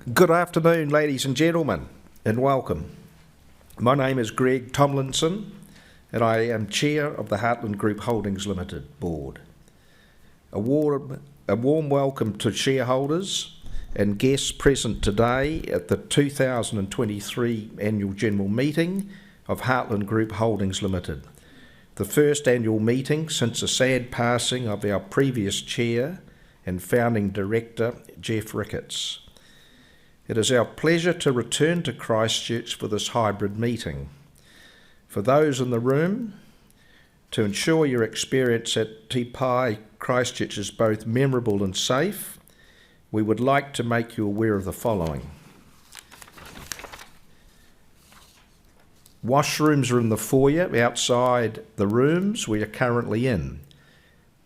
Good afternoon, ladies and gentlemen, and welcome. My name is Greg Tomlinson, and I am Chair of the Heartland Group Holdings Limited Board. A warm welcome to shareholders and guests present today at the 2023 Annual General Meeting of Heartland Group Holdings Limited, the first annual meeting since the sad passing of our previous Chair and founding Director, Jeff Ricketts. It is our pleasure to return to Christchurch for this hybrid meeting. For those in the room, to ensure your experience at Te Pai Christchurch is both memorable and safe, we would like to make you aware of the following. Washrooms are in the foyer outside the rooms we are currently in.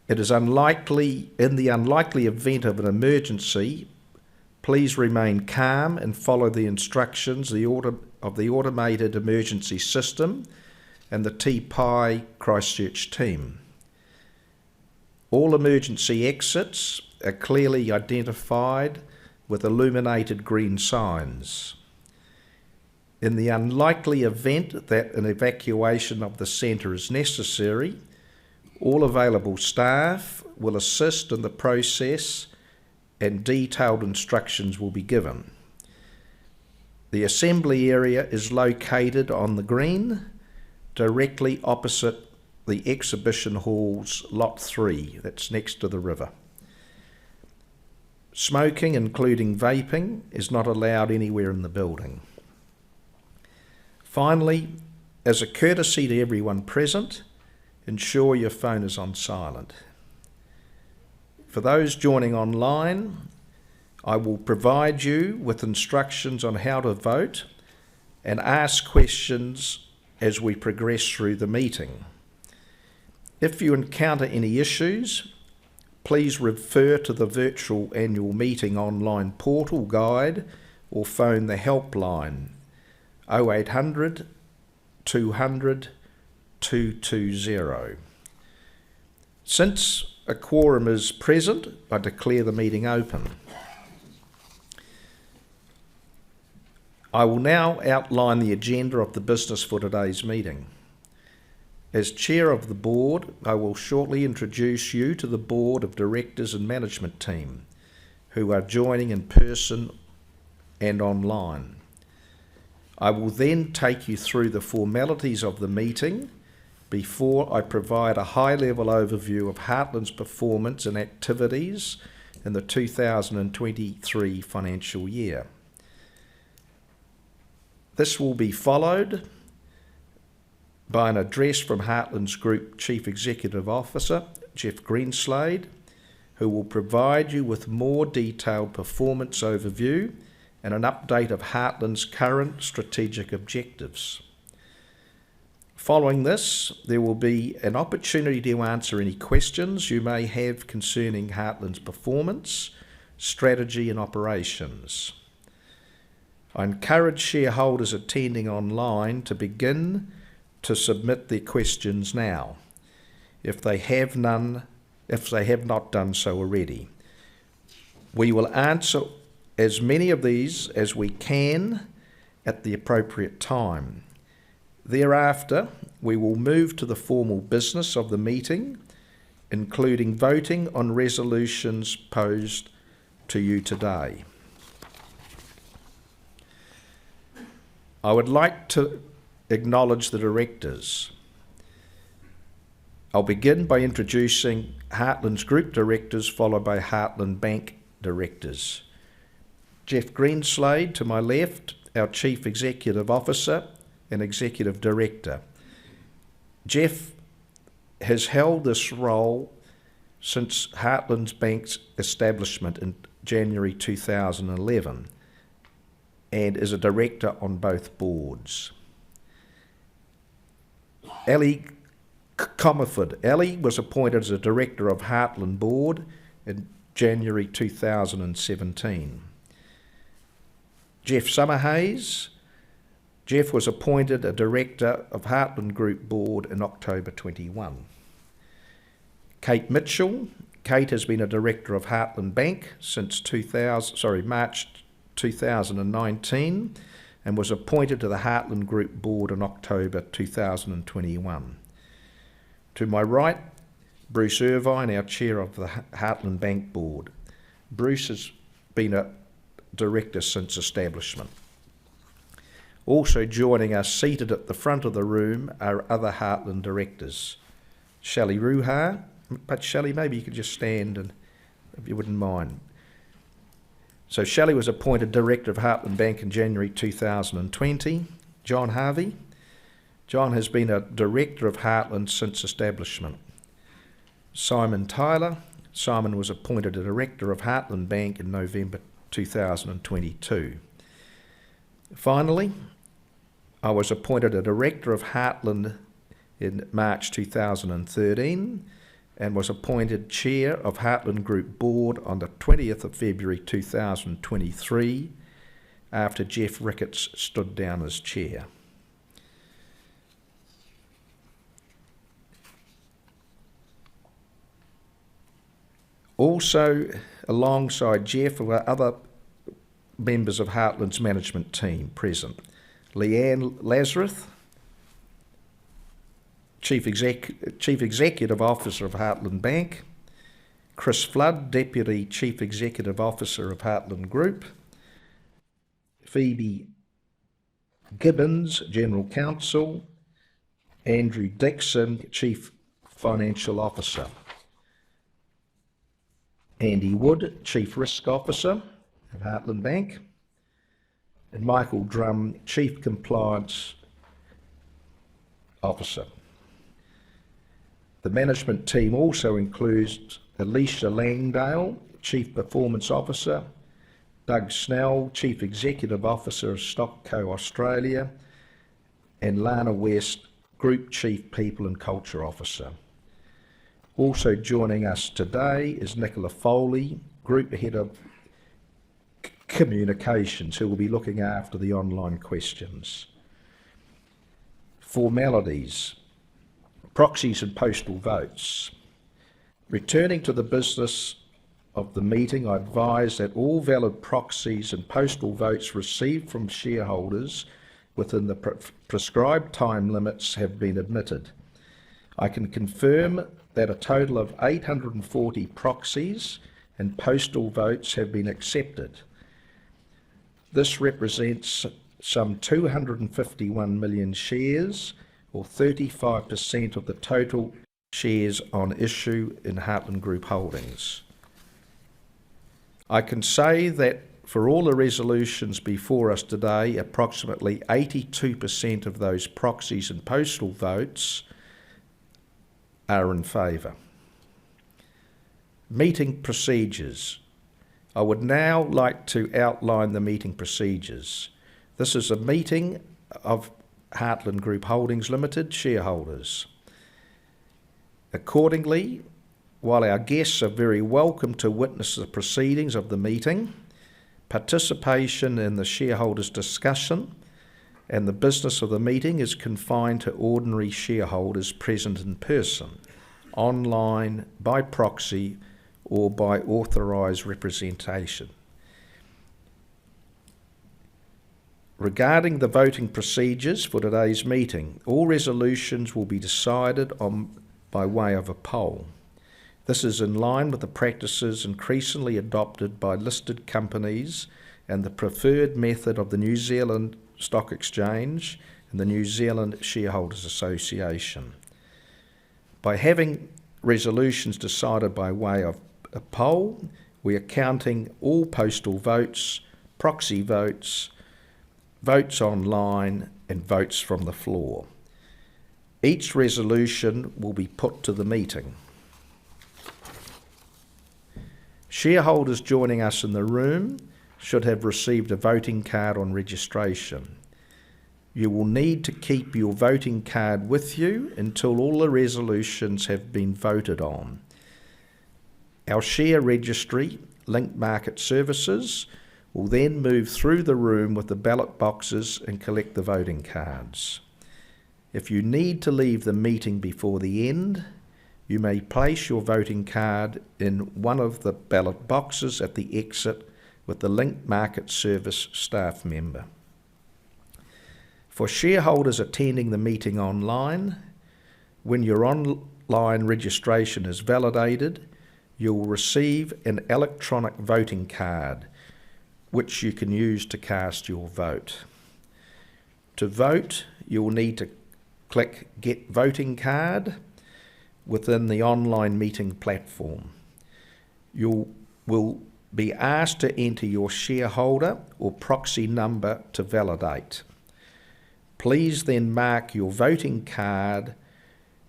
It is unlikely, in the unlikely event of an emergency, please remain calm and follow the instructions of the automated emergency system and the Te Pai Christchurch team. All emergency exits are clearly identified with illuminated green signs. In the unlikely event that an evacuation of the centre is necessary, all available staff will assist in the process and detailed instructions will be given. The assembly area is located on the green, directly opposite the exhibition hall's lot 3, that's next to the river. Smoking, including vaping, is not allowed anywhere in the building. Finally, as a courtesy to everyone present, ensure your phone is on silent. For those joining online, I will provide you with instructions on how to vote and ask questions as we progress through the meeting. If you encounter any issues, please refer to the virtual annual meeting online portal guide or phone the helpline 0800 200 220. Since a quorum is present, I declare the meeting open. I will now outline the agenda of the business for today's meeting. As Chair of the Board, I will shortly introduce you to the Board of Directors and Management Team, who are joining in person and online. I will then take you through the formalities of the meeting before I provide a high-level overview of Heartland's performance and activities in the 2023 financial year. This will be followed by an address from Heartland's Group Chief Executive Officer, Jeff Greenslade, who will provide you with more detailed performance overview and an update of Heartland's current strategic objectives. Following this, there will be an opportunity to answer any questions you may have concerning Heartland's performance, strategy and operations. I encourage shareholders attending online to begin to submit their questions now, if they have not done so already. We will answer as many of these as we can at the appropriate time. Thereafter, we will move to the formal business of the meeting, including voting on resolutions posed to you today. I would like to acknowledge the directors. I'll begin by introducing Heartland's Group Directors, followed by Heartland Bank Directors. Jeff Greenslade, to my left, our Chief Executive Officer and Executive Director. Jeff has held this role since Heartland's Bank's establishment in January 2011 and is a director on both boards. Ellie Comerford. Ellie was appointed as a director of Heartland Board in January 2017. Jeff Summerhays. Jeff was appointed a director of Heartland Group Board in October 21. Kate Mitchell. Kate has been a director of Heartland Bank since March 2019 and was appointed to the Heartland Group Board in October 2021. To my right, Bruce Irvine, our Chair of the Heartland Bank Board. Bruce has been a director since establishment. Also joining us, seated at the front of the room, are other Heartland directors. Shelley Ruha, but Shelley, maybe you could just stand, and if you wouldn't mind. So Shelley was appointed Director of Heartland Bank in January 2020. John Harvey. John has been a Director of Heartland since establishment. Simon Tyler. Simon was appointed a Director of Heartland Bank in November 2022. Finally, I was appointed a Director of Heartland in March 2013 and was appointed Chair of Heartland Group Board on the 20th of February 2023 after Jeff Ricketts stood down as Chair. Also, alongside Jeff were other members of Heartland's management team present. Leanne Lazarus, Chief Executive Officer of Heartland Bank. Chris Flood, Deputy Chief Executive Officer of Heartland Group. Phoebe Gibbons, General Counsel. Andrew Dixon, Chief Financial Officer. Andy Wood, Chief Risk Officer of Heartland Bank. And Michael Drum, Chief Compliance Officer. The management team also includes Alicia Langdale, Chief Performance Officer, Doug Snell, Chief Executive Officer of Stockco Australia, and Lana West, Group Chief People and Culture Officer. Also joining us today is Nicola Foley, Group Head of Communications, who will be looking after the online questions. Formalities, proxies and postal votes. Returning to the business of the meeting, I advise that all valid proxies and postal votes received from shareholders within the prescribed time limits have been admitted. I can confirm that a total of 840 proxies and postal votes have been accepted. This represents some 251 million shares, or 35% of the total shares on issue in Heartland Group Holdings. I can say that for all the resolutions before us today, approximately 82% of those proxies and postal votes are in favour. Meeting procedures. I would now like to outline the meeting procedures. This is a meeting of Heartland Group Holdings Limited shareholders. Accordingly, while our guests are very welcome to witness the proceedings of the meeting, participation in the shareholders' discussion and the business of the meeting is confined to ordinary shareholders present in person, online, by proxy, or by authorised representation. Regarding the voting procedures for today's meeting, all resolutions will be decided on by way of a poll. This is in line with the practices increasingly adopted by listed companies and the preferred method of the New Zealand Stock Exchange and the New Zealand Shareholders Association. By having resolutions decided by way of a poll, we are counting all postal votes, proxy votes, votes online, and votes from the floor. Each resolution will be put to the meeting. Shareholders joining us in the room should have received a voting card on registration. You will need to keep your voting card with you until all the resolutions have been voted on. Our share registry, Link Market Services, will then move through the room with the ballot boxes and collect the voting cards. If you need to leave the meeting before the end, you may place your voting card in one of the ballot boxes at the exit with the Link Market Service staff member. For shareholders attending the meeting online, when your online registration is validated, you will receive an electronic voting card, which you can use to cast your vote. To vote, you will need to click Get Voting Card within the online meeting platform. You will be asked to enter your shareholder or proxy number to validate. Please then mark your voting card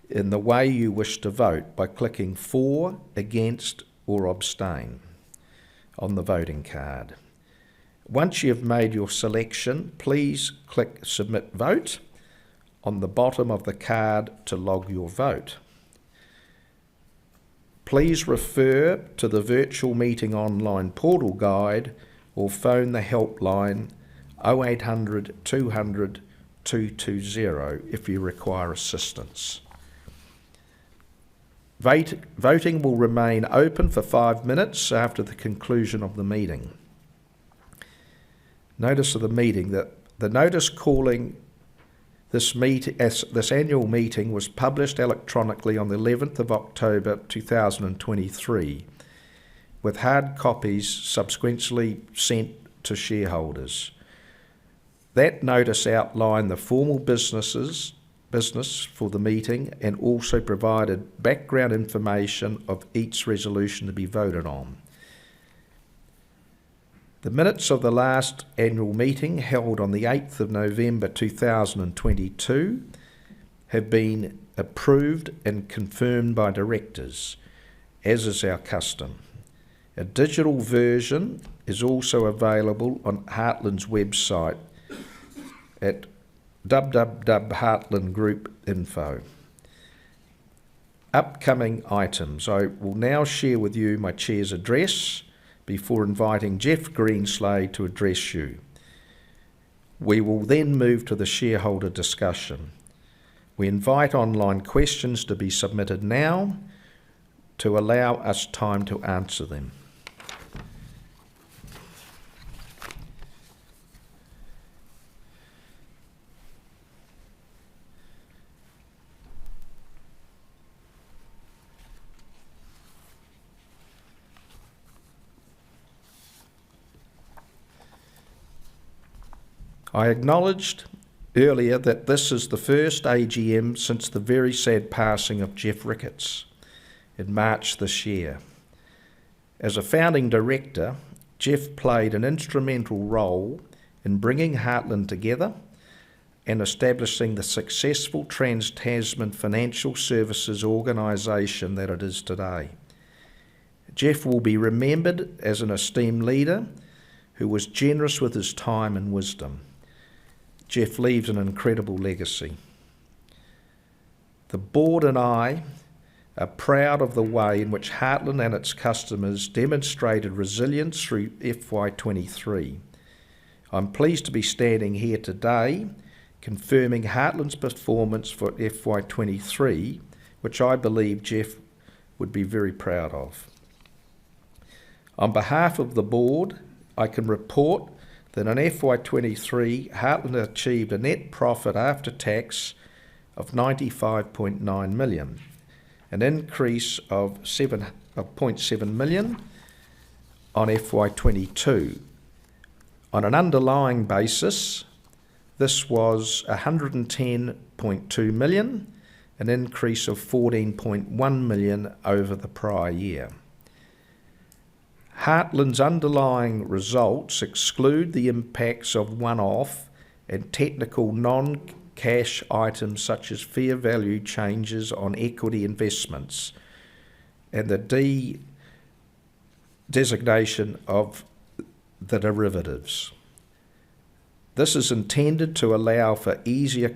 in the way you wish to vote by clicking For, Against or Abstain on the voting card. Once you have made your selection, please click Submit Vote on the bottom of the card to log your vote. Please refer to the virtual meeting online portal guide or phone the helpline 0800 200 220 if you require assistance. Voting will remain open for 5 minutes after the conclusion of the meeting. Notice of the meeting that the notice calling this annual meeting was published electronically on the 11th of October 2023, with hard copies subsequently sent to shareholders. That notice outlined the formal business for the meeting and also provided background information of each resolution to be voted on. The minutes of the last annual meeting, held on the 8th of November 2022, have been approved and confirmed by directors, as is our custom. A digital version is also available on Heartland's website at www.heartlandgroup.info. Upcoming items. I will now share with you my Chair's address before inviting Jeff Greenslade to address you. We will then move to the shareholder discussion. We invite online questions to be submitted now to allow us time to answer them. I acknowledged earlier that this is the first AGM since the very sad passing of Jeff Ricketts in March this year. As a founding director, Jeff played an instrumental role in bringing Heartland together and establishing the successful Trans-Tasman financial services organisation that it is today. Jeff will be remembered as an esteemed leader who was generous with his time and wisdom. Jeff leaves an incredible legacy. The board and I are proud of the way in which Heartland and its customers demonstrated resilience through FY23. I'm pleased to be standing here today confirming Heartland's performance for FY23, which I believe Jeff would be very proud of. On behalf of the board, I can report that in FY23, Heartland achieved a net profit after tax of $95.9 million, an increase of 0.7 million on FY22. On an underlying basis, this was $110.2 million, an increase of 14.1 million over the prior year. Heartland's underlying results exclude the impacts of one-off and technical non-cash items such as fair value changes on equity investments and the designation of the derivatives. This is intended to allow for easier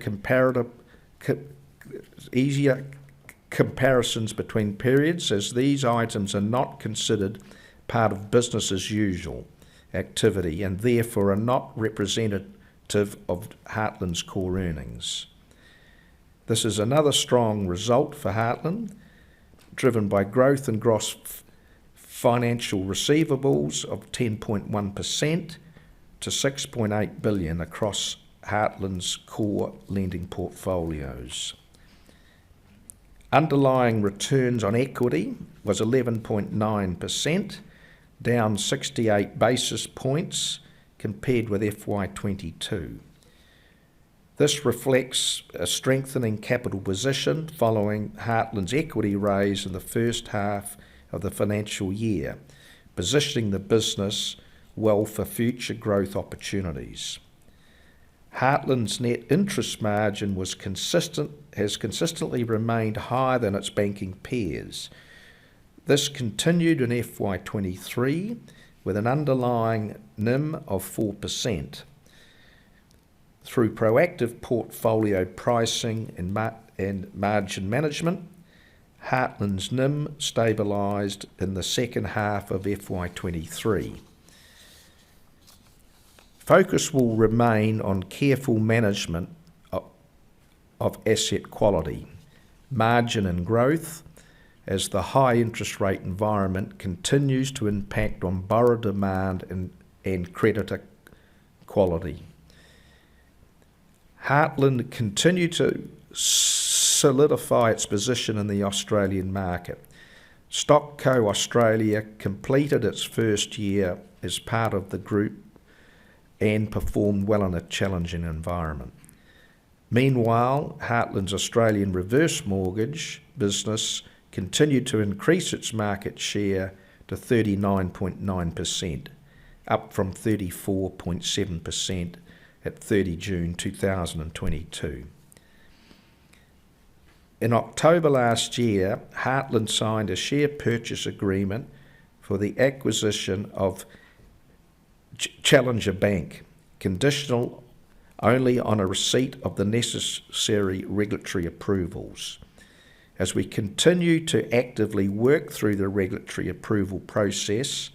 comparisons between periods, as these items are not considered part of business as usual activity and therefore are not representative of Heartland's core earnings. This is another strong result for Heartland, driven by growth in gross financial receivables of 10.1% to 6.8 billion across Heartland's core lending portfolios. Underlying returns on equity was 11.9%, down 68 basis points compared with FY22. This reflects a strengthening capital position following Heartland's equity raise in the first half of the financial year, positioning the business well for future growth opportunities. Heartland's net interest margin has consistently remained higher than its banking peers. This continued in FY23 with an underlying NIM of 4%. Through proactive portfolio pricing and margin management, Heartland's NIM stabilised in the second half of FY23. Focus will remain on careful management of asset quality, margin and growth, as the high interest rate environment continues to impact on borrower demand and creditor quality. Heartland continued to solidify its position in the Australian market. StockCo Australia completed its first year as part of the group and performed well in a challenging environment. Meanwhile, Heartland's Australian reverse mortgage business continued to increase its market share to 39.9%, up from 34.7% at 30 June 2022. In October last year, Heartland signed a share purchase agreement for the acquisition of Challenger Bank, conditional only on a receipt of the necessary regulatory approvals. As we continue to actively work through the regulatory approval process,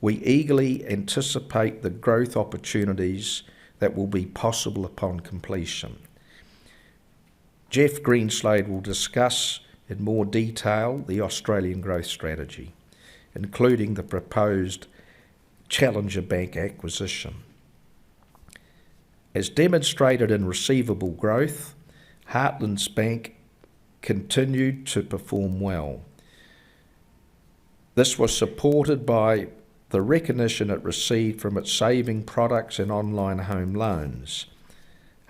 we eagerly anticipate the growth opportunities that will be possible upon completion. Jeff Greenslade will discuss in more detail the Australian growth strategy, including the proposed Challenger Bank acquisition. As demonstrated in receivable growth, Heartland's Bank continued to perform well. This was supported by the recognition it received from its saving products and online home loans.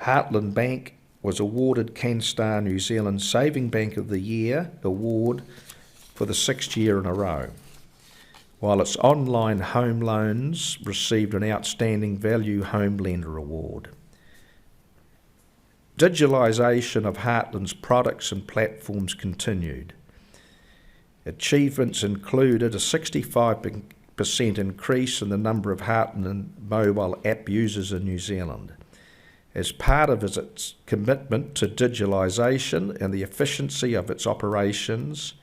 Heartland Bank was awarded CanStar New Zealand Saving Bank of the Year award for the 6th year in a row, while its online home loans received an Outstanding Value Home Lender Award. Digitalisation of Heartland's products and platforms continued. Achievements included a 65% increase in the number of Heartland mobile app users in New Zealand. As part of its commitment to digitalisation and the efficiency of its operations,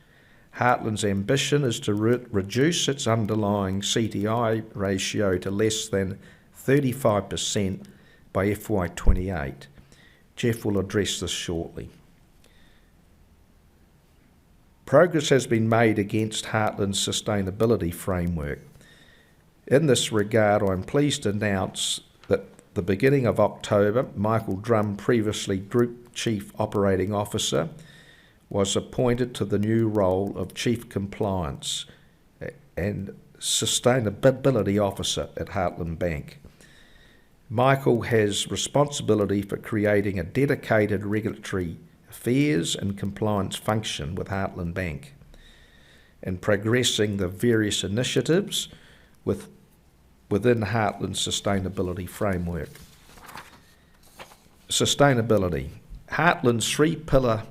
Heartland's ambition is to reduce its underlying CTI ratio to less than 35% by FY28. Jeff will address this shortly. Progress has been made against Heartland's sustainability framework. In this regard, I'm pleased to announce that at the beginning of October, Michael Drum, previously Group Chief Operating Officer, was appointed to the new role of Chief Compliance and Sustainability Officer at Heartland Bank. Michael has responsibility for creating a dedicated regulatory affairs and compliance function with Heartland Bank and progressing the various initiatives within Heartland's sustainability framework. Sustainability. Heartland's three-pillar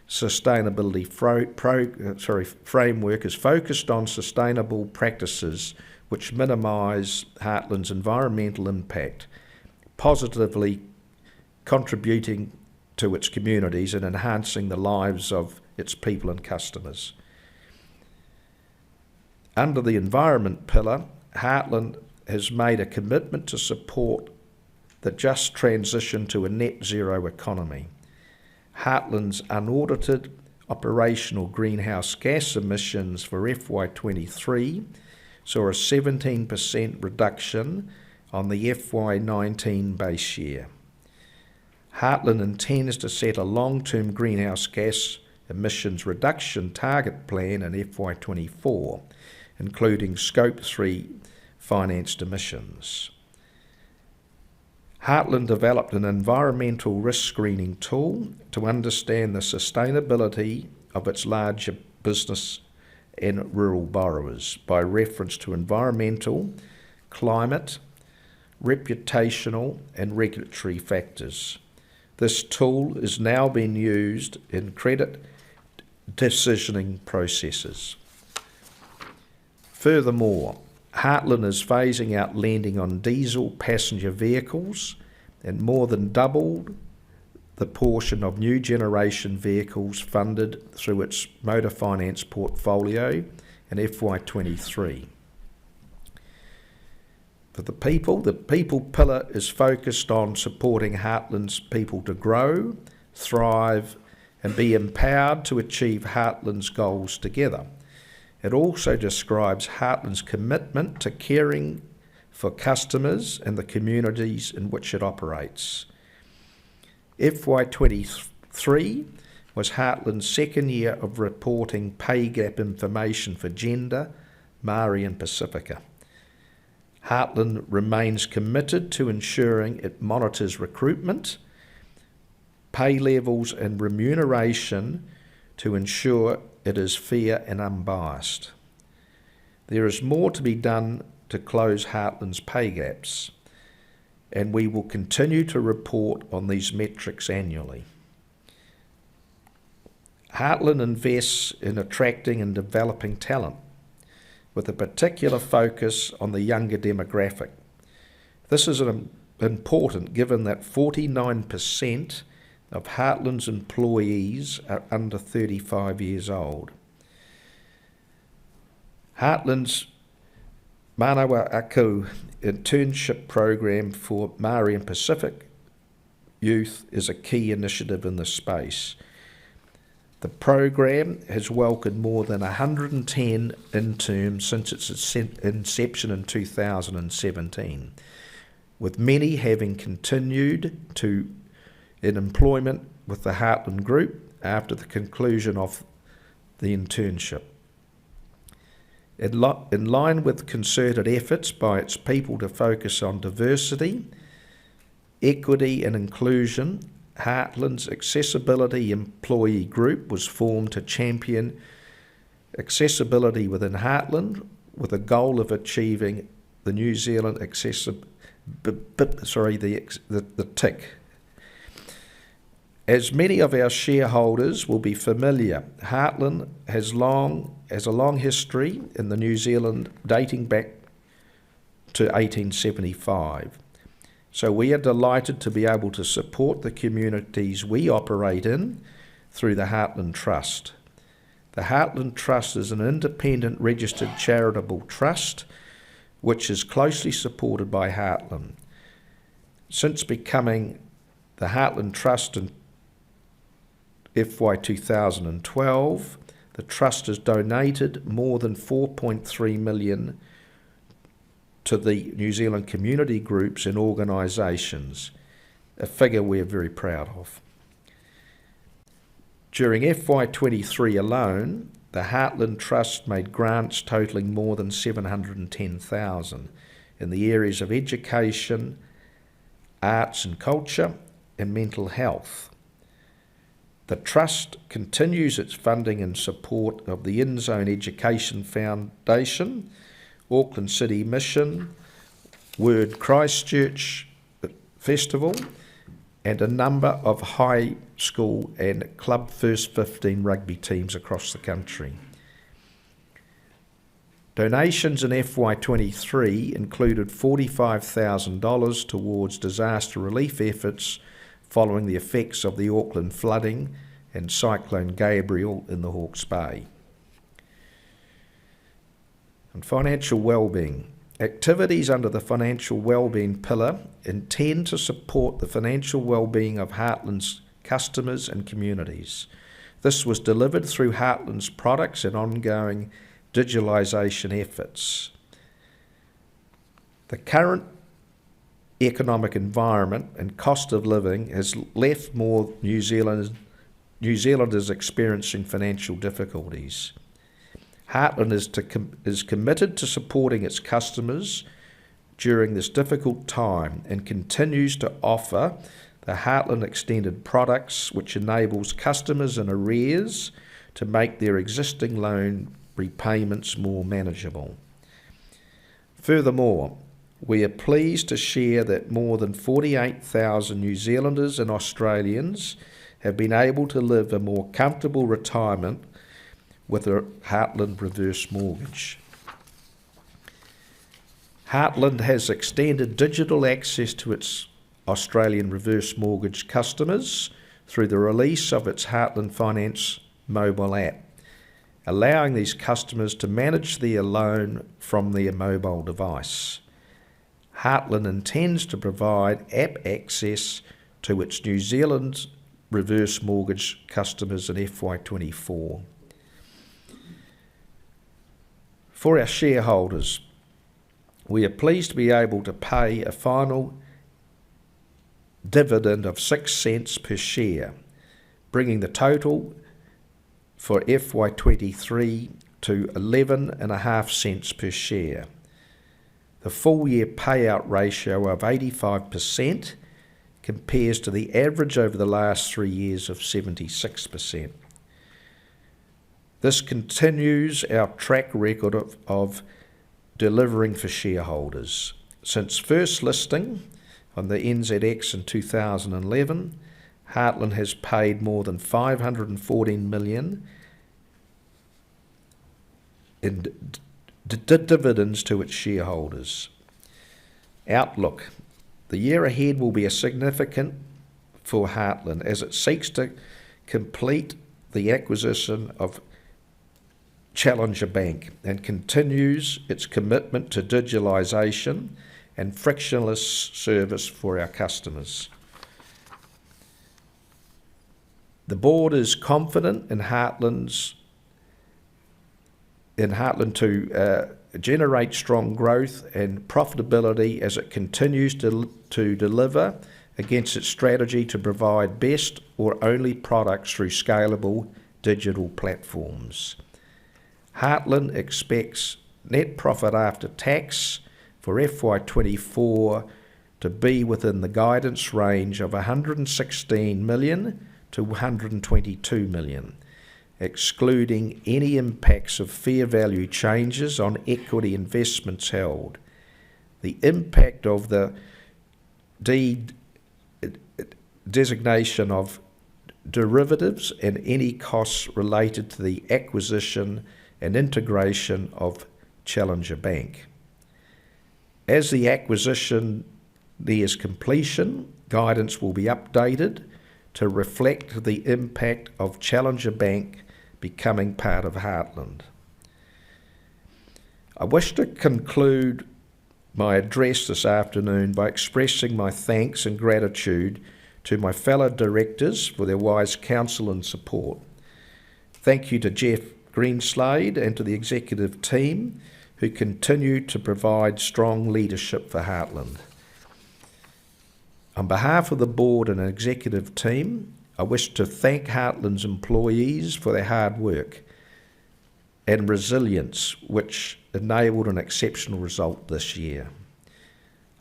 sustainability framework is focused on sustainable practices which minimise Heartland's environmental impact, positively contributing to its communities and enhancing the lives of its people and customers. Under the environment pillar, Heartland has made a commitment to support the just transition to a net zero economy. Heartland's unaudited operational greenhouse gas emissions for FY23 saw a 17% reduction on the FY19 base year. Heartland intends to set a long-term greenhouse gas emissions reduction target plan in FY24, including Scope 3 financed emissions. Heartland developed an environmental risk screening tool to understand the sustainability of its larger business and rural borrowers by reference to environmental, climate, reputational and regulatory factors. This tool is now being used in credit decisioning processes. Furthermore, Heartland is phasing out lending on diesel passenger vehicles and more than doubled the portion of new generation vehicles funded through its motor finance portfolio in FY23. For the people pillar is focused on supporting Heartland's people to grow, thrive, and be empowered to achieve Heartland's goals together. It also describes Heartland's commitment to caring for customers and the communities in which it operates. FY23 was Heartland's second year of reporting pay gap information for gender, Māori and Pacifica. Heartland remains committed to ensuring it monitors recruitment, pay levels and remuneration to ensure it is fair and unbiased. There is more to be done to close Heartland's pay gaps, and we will continue to report on these metrics annually. Heartland invests in attracting and developing talent, with a particular focus on the younger demographic. This is important given that 49% of Heartland's employees are under 35 years old. Heartland's Manawa Aku internship program for Māori and Pacific youth is a key initiative in this space. The program has welcomed more than 110 interns since its inception in 2017, with many having continued in employment with the Heartland Group after the conclusion of the internship. In line with concerted efforts by its people to focus on diversity, equity and inclusion, Heartland's Accessibility Employee Group was formed to champion accessibility within Heartland with a goal of achieving the New Zealand the TIC. As many of our shareholders will be familiar, Heartland has a long history in the New Zealand dating back to 1875. So we are delighted to be able to support the communities we operate in through the Heartland Trust. The Heartland Trust is an independent registered charitable trust which is closely supported by Heartland. Since becoming the Heartland Trust in FY 2012, the Trust has donated more than 4.3 million to the New Zealand community groups and organisations, a figure we're very proud of. During FY23 alone, the Heartland Trust made grants totalling more than 710,000 in the areas of education, arts and culture, and mental health. The Trust continues its funding and support of the InZone Education Foundation, Auckland City Mission, Word Christchurch Festival, and a number of high school and club first 15 rugby teams across the country. Donations in FY23 included $45,000 towards disaster relief efforts following the effects of the Auckland flooding and Cyclone Gabriel in the Hawke's Bay. And financial wellbeing. Activities under the financial wellbeing pillar intend to support the financial wellbeing of Heartland's customers and communities. This was delivered through Heartland's products and ongoing digitalisation efforts. The current economic environment and cost of living has left more New Zealanders experiencing financial difficulties. Heartland is committed to supporting its customers during this difficult time and continues to offer the Heartland Extended products, which enables customers in arrears to make their existing loan repayments more manageable. Furthermore, we are pleased to share that more than 48,000 New Zealanders and Australians have been able to live a more comfortable retirement with a Heartland reverse mortgage. Heartland has extended digital access to its Australian reverse mortgage customers through the release of its Heartland Finance mobile app, allowing these customers to manage their loan from their mobile device. Heartland intends to provide app access to its New Zealand reverse mortgage customers in FY24. For our shareholders, we are pleased to be able to pay a final dividend of 6 cents per share, bringing the total for FY23 to 11.5 cents per share. The full year payout ratio of 85% compares to the average over the last 3 years of 76%. This continues our track record of delivering for shareholders. Since first listing on the NZX in 2011, Heartland has paid more than $514 million in dividends to its shareholders. Outlook. The year ahead will be significant for Heartland as it seeks to complete the acquisition of Challenger Bank and continues its commitment to digitalisation and frictionless service for our customers. The board is confident in Heartland to generate strong growth and profitability as it continues to deliver against its strategy to provide best or only products through scalable digital platforms. Heartland expects net profit after tax for FY24 to be within the guidance range of $116 million to $122 million, excluding any impacts of fair value changes on equity investments held. The impact of the designation of derivatives and any costs related to the acquisition and integration of Challenger Bank. As the acquisition nears completion, guidance will be updated to reflect the impact of Challenger Bank becoming part of Heartland. I wish to conclude my address this afternoon by expressing my thanks and gratitude to my fellow directors for their wise counsel and support. Thank you to Jeff Greenslade and to the executive team who continue to provide strong leadership for Heartland. On behalf of the board and executive team, I wish to thank Heartland's employees for their hard work and resilience, which enabled an exceptional result this year.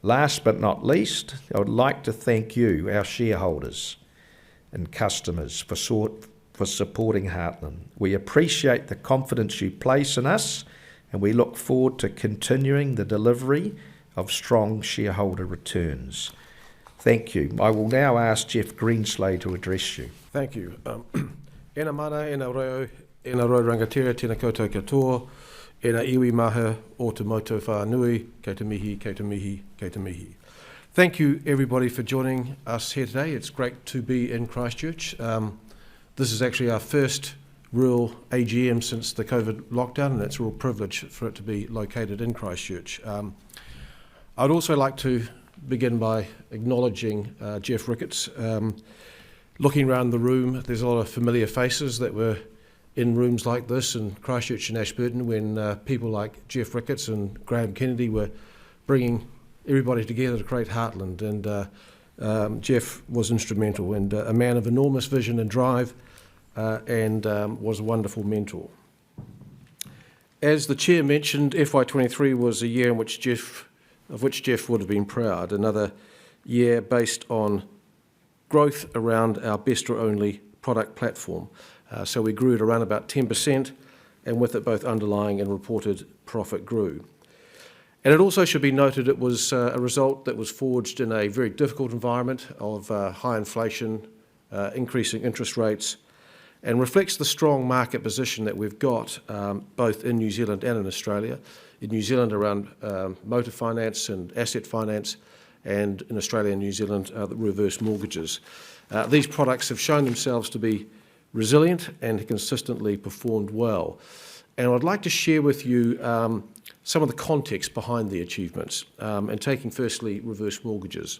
Last but not least, I would like to thank you, our shareholders and customers, for supporting Heartland. We appreciate the confidence you place in us, and we look forward to continuing the delivery of strong shareholder returns. Thank you. I will now ask Jeff Greenslade to address you. Thank you. Ena mana, ena reo rangatira, tēnā koutou katoa, ena iwi maha o te moto whanui, kei te mihi, kei te mihi, kei te mihi. Thank you everybody for joining us here today. It's great to be in Christchurch. This is actually our first real AGM since the COVID lockdown, and it's a real privilege for it to be located in Christchurch. I'd also like to begin by acknowledging Jeff Ricketts. Looking around the room, there's a lot of familiar faces that were in rooms like this in Christchurch and Ashburton when people like Jeff Ricketts and Graham Kennedy were bringing everybody together to create Heartland. And Jeff was instrumental and a man of enormous vision and drive and was a wonderful mentor. As the Chair mentioned, FY23 was a year of which Jeff would have been proud. Another year based on growth around our best or only product platform. So we grew at around about 10%, and with it both underlying and reported profit grew. And it also should be noted it was a result that was forged in a very difficult environment of high inflation, increasing interest rates, and reflects the strong market position that we've got both in New Zealand and in Australia. In New Zealand around motor finance and asset finance, and in Australia and New Zealand the reverse mortgages. These products have shown themselves to be resilient and have consistently performed well. And I'd like to share with you some of the context behind the achievements, and taking firstly reverse mortgages.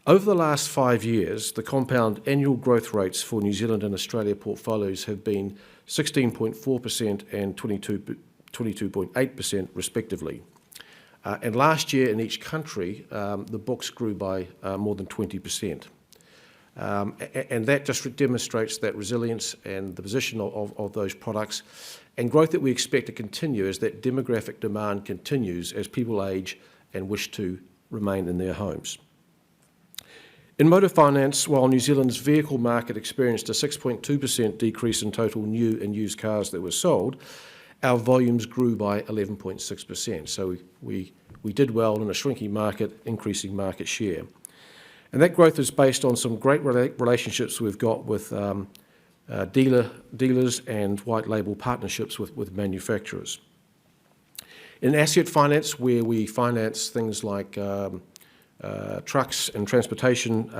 Over the last 5 years, the compound annual growth rates for New Zealand and Australia portfolios have been 16.4% and 22.8% respectively. And last year in each country, the books grew by more than 20%. And that just demonstrates that resilience and the position of those products and growth that we expect to continue as that demographic demand continues as people age and wish to remain in their homes. In motor finance, while New Zealand's vehicle market experienced a 6.2% decrease in total new and used cars that were sold, our volumes grew by 11.6%. So we did well in a shrinking market, increasing market share. And that growth is based on some great relationships we've got with dealers and white label partnerships with manufacturers. In asset finance, where we finance things like trucks and transportation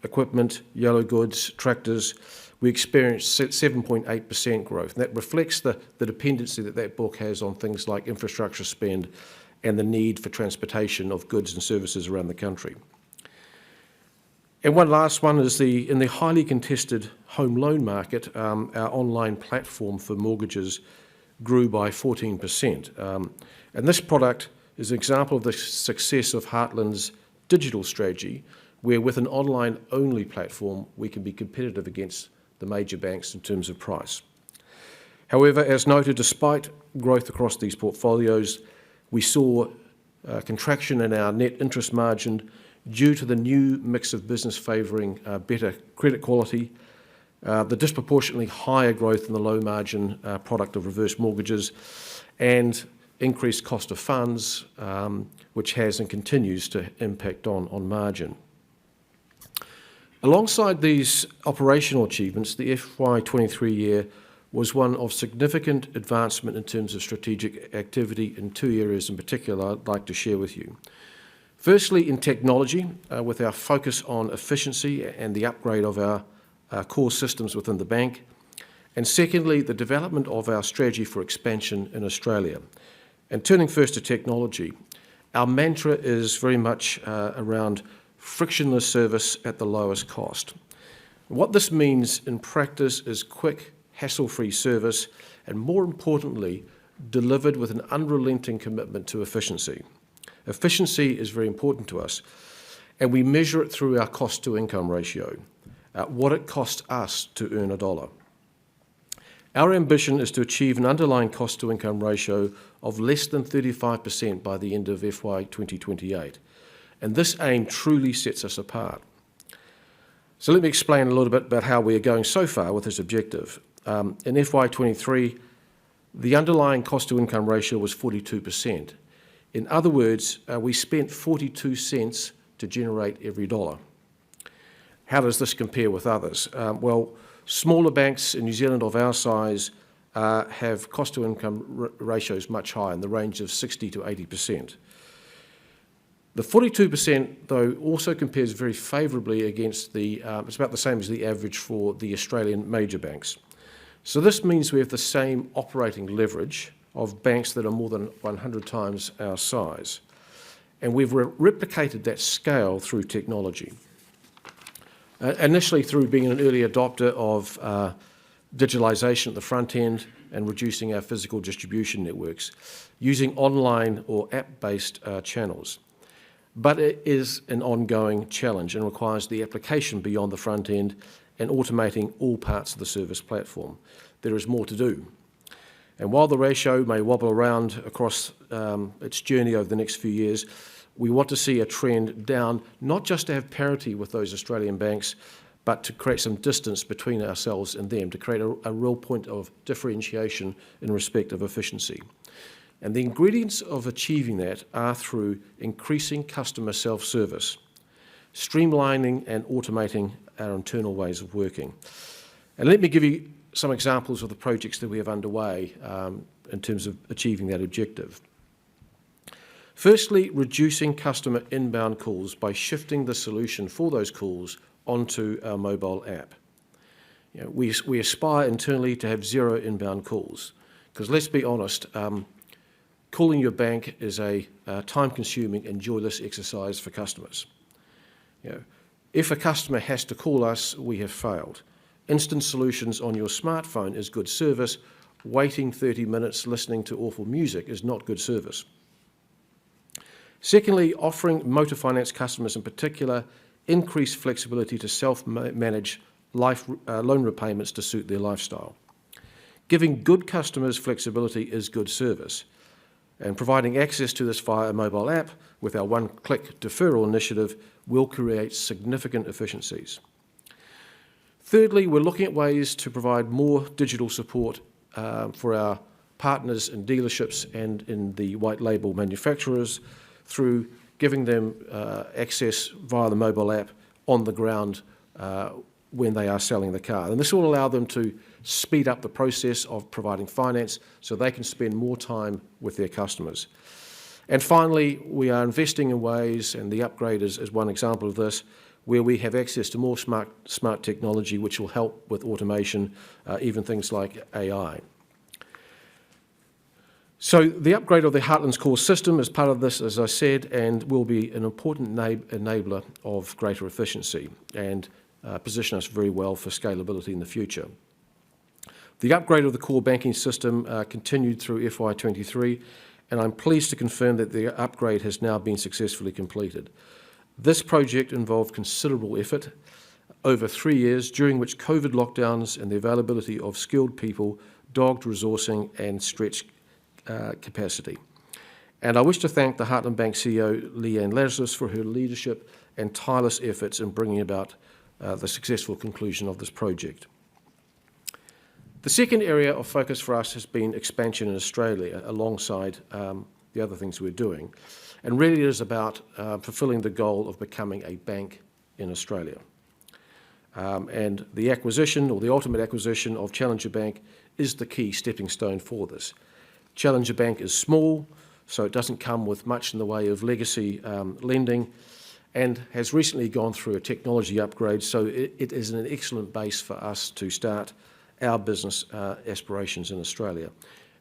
equipment, yellow goods, tractors, we experienced 7.8% growth. And that reflects the dependency that book has on things like infrastructure spend and the need for transportation of goods and services around the country. And one last one is in the highly contested home loan market, our online platform for mortgages grew by 14%. And this product is an example of the success of Heartland's digital strategy, where with an online-only platform, we can be competitive against the major banks in terms of price. However, as noted, despite growth across these portfolios, we saw a contraction in our net interest margin due to the new mix of business favouring better credit quality, the disproportionately higher growth in the low margin product of reverse mortgages, and increased cost of funds, which has and continues to impact on margin. Alongside these operational achievements, the FY23 year was one of significant advancement in terms of strategic activity in two areas in particular I'd like to share with you. Firstly, in technology, with our focus on efficiency and the upgrade of our core systems within the bank. And secondly, the development of our strategy for expansion in Australia. And turning first to technology, our mantra is very much around frictionless service at the lowest cost. What this means in practice is quick, hassle-free service, and more importantly, delivered with an unrelenting commitment to efficiency. Efficiency is very important to us, and we measure it through our cost-to-income ratio, what it costs us to earn a dollar. Our ambition is to achieve an underlying cost-to-income ratio of less than 35% by the end of FY 2028, and this aim truly sets us apart. So let me explain a little bit about how we are going so far with this objective. In FY23, the underlying cost-to-income ratio was 42%. In other words, we spent 42 cents to generate every dollar. How does this compare with others? Well, smaller banks in New Zealand of our size have cost-to-income ratios much higher, in the range of 60 to 80%. The 42%, though, also compares very favourably against it's about the same as the average for the Australian major banks. So this means we have the same operating leverage of banks that are more than 100 times our size. And we've replicated that scale through technology. Initially through being an early adopter of digitalisation at the front end and reducing our physical distribution networks, using online or app-based channels. But it is an ongoing challenge and requires the application beyond the front end and automating all parts of the service platform. There is more to do. And while the ratio may wobble around across its journey over the next few years, we want to see a trend down, not just to have parity with those Australian banks, but to create some distance between ourselves and them, to create a real point of differentiation in respect of efficiency. And the ingredients of achieving that are through increasing customer self-service, streamlining and automating our internal ways of working. And let me give you some examples of the projects that we have underway in terms of achieving that objective. Firstly, reducing customer inbound calls by shifting the solution for those calls onto our mobile app. You know, we aspire internally to have 0 inbound calls, because let's be honest, calling your bank is a time-consuming and joyless exercise for customers. You know, if a customer has to call us, we have failed. Instant solutions on your smartphone is good service. Waiting 30 minutes listening to awful music is not good service. Secondly, offering motor finance customers in particular increased flexibility to self-manage loan repayments to suit their lifestyle. Giving good customers flexibility is good service, and providing access to this via a mobile app with our one-click deferral initiative will create significant efficiencies. Thirdly, we're looking at ways to provide more digital support for our partners in dealerships and in the white label manufacturers through giving them access via the mobile app on the ground when they are selling the car. And this will allow them to speed up the process of providing finance so they can spend more time with their customers. And finally, we are investing in ways, and the upgrade is one example of this, where we have access to more smart technology which will help with automation, even things like AI. So the upgrade of the Heartland's core system is part of this, as I said, and will be an important enabler of greater efficiency and position us very well for scalability in the future. The upgrade of the core banking system continued through FY23, and I'm pleased to confirm that the upgrade has now been successfully completed. This project involved considerable effort over 3 years, during which COVID lockdowns and the availability of skilled people dogged resourcing and stretched capacity. And I wish to thank the Heartland Bank CEO, Leanne Lazarus, for her leadership and tireless efforts in bringing about the successful conclusion of this project. The second area of focus for us has been expansion in Australia, alongside the other things we're doing. And really it is about fulfilling the goal of becoming a bank in Australia. And the acquisition, or the ultimate acquisition of Challenger Bank, is the key stepping stone for this. Challenger Bank is small, so it doesn't come with much in the way of legacy lending, and has recently gone through a technology upgrade, so it is an excellent base for us to start our business aspirations in Australia.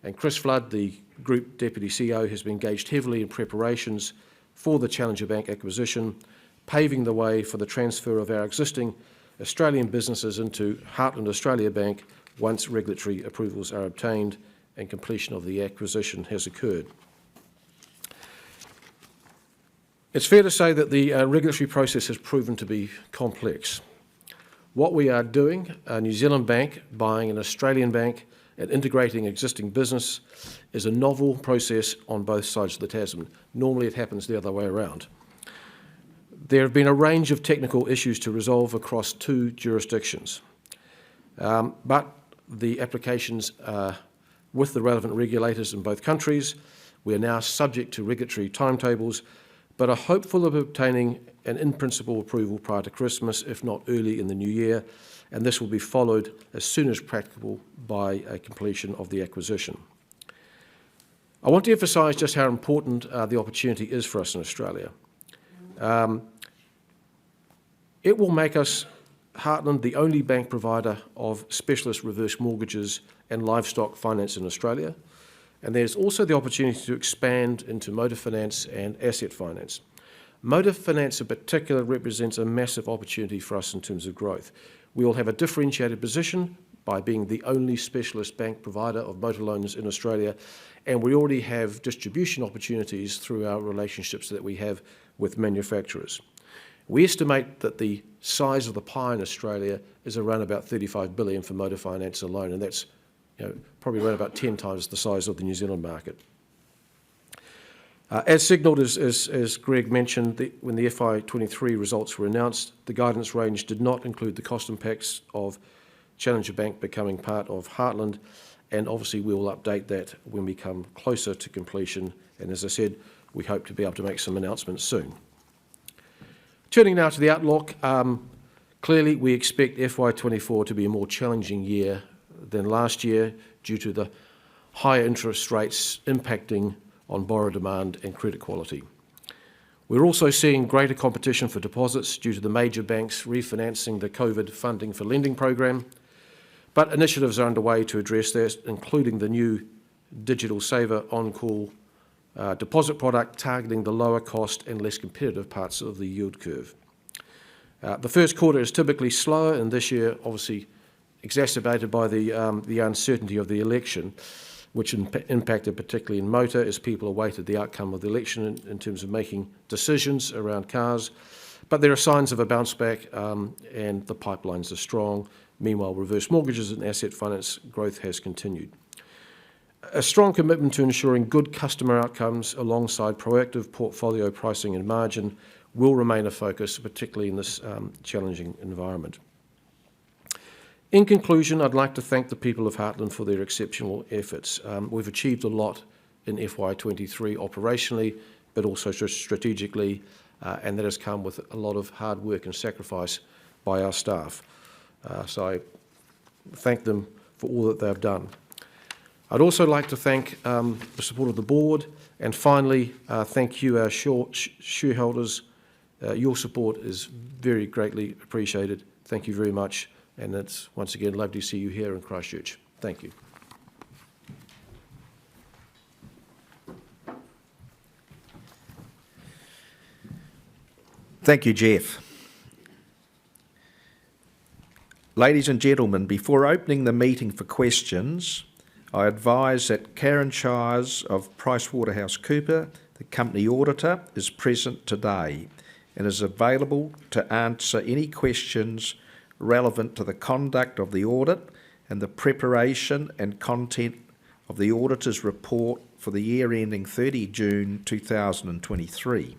And Chris Flood, the Group Deputy CEO, has been engaged heavily in preparations for the Challenger Bank acquisition, paving the way for the transfer of our existing Australian businesses into Heartland Australia Bank once regulatory approvals are obtained and completion of the acquisition has occurred. It's fair to say that the regulatory process has proven to be complex. What we are doing, a New Zealand bank buying an Australian bank and integrating existing business, is a novel process on both sides of the Tasman. Normally it happens the other way around. There have been a range of technical issues to resolve across 2 jurisdictions, but the applications with the relevant regulators in both countries. We are now subject to regulatory timetables, but are hopeful of obtaining an in-principle approval prior to Christmas, if not early in the new year, and this will be followed as soon as practicable by a completion of the acquisition. I want to emphasise just how important the opportunity is for us in Australia. It will make us, Heartland, the only bank provider of specialist reverse mortgages and livestock finance in Australia, and there's also the opportunity to expand into motor finance and asset finance. Motor finance in particular represents a massive opportunity for us in terms of growth. We will have a differentiated position by being the only specialist bank provider of motor loans in Australia, and we already have distribution opportunities through our relationships that we have with manufacturers. We estimate that the size of the pie in Australia is around about 35 billion for motor finance alone, and that's probably around about 10 times the size of the New Zealand market. As signalled, as Greg mentioned, when the FY23 results were announced, the guidance range did not include the cost impacts of Challenger Bank becoming part of Heartland, and obviously we will update that when we come closer to completion, and as I said, we hope to be able to make some announcements soon. Turning now to the outlook, clearly we expect FY24 to be a more challenging year than last year due to the higher interest rates impacting on borrower demand and credit quality. We're also seeing greater competition for deposits due to the major banks refinancing the COVID funding for lending program, but initiatives are underway to address that, including the new Digital Saver on-call deposit product targeting the lower cost and less competitive parts of the yield curve. The first quarter is typically slower, and this year obviously exacerbated by the uncertainty of the election, which impacted particularly in motor as people awaited the outcome of the election in terms of making decisions around cars. But there are signs of a bounce back and the pipelines are strong. Meanwhile, reverse mortgages and asset finance growth has continued. A strong commitment to ensuring good customer outcomes alongside proactive portfolio pricing and margin will remain a focus, particularly in this challenging environment. In conclusion, I'd like to thank the people of Heartland for their exceptional efforts. We've achieved a lot in FY23 operationally, but also strategically, and that has come with a lot of hard work and sacrifice by our staff. So I thank them for all that they've done. I'd also like to thank the support of the board, and finally, thank you, our shareholders. Your support is very greatly appreciated. Thank you very much. And it's once again lovely to see you here in Christchurch. Thank you. Thank you, Jeff. Ladies and gentlemen, before opening the meeting for questions, I advise that Karen Shires of PricewaterhouseCoopers, the company auditor, is present today and is available to answer any questions relevant to the conduct of the audit and the preparation and content of the auditor's report for the year ending 30 June 2023.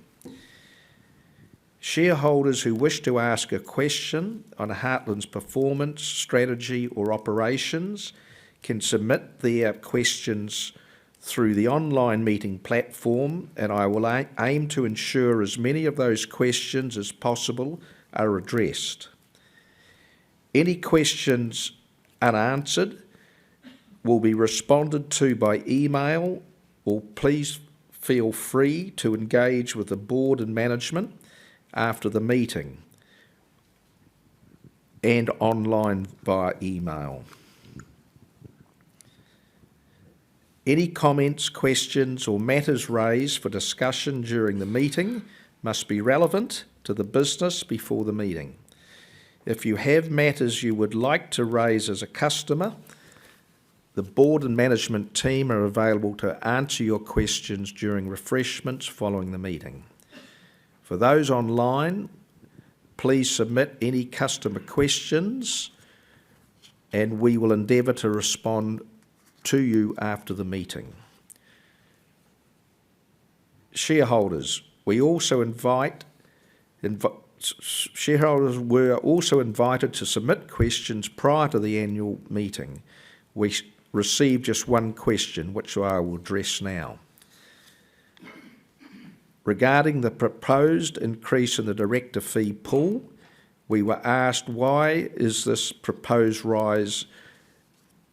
Shareholders who wish to ask a question on Heartland's performance, strategy or operations can submit their questions through the online meeting platform, and I will aim to ensure as many of those questions as possible are addressed. Any questions unanswered will be responded to by email, or please feel free to engage with the board and management after the meeting and online via email. Any comments, questions or matters raised for discussion during the meeting must be relevant to the business before the meeting. If you have matters you would like to raise as a customer, the board and management team are available to answer your questions during refreshments following the meeting. For those online, please submit any customer questions and we will endeavour to respond to you after the meeting. Shareholders, shareholders were also invited to submit questions prior to the annual meeting. We received just one question, which I will address now. Regarding the proposed increase in the director fee pool, we were asked, why is this proposed rise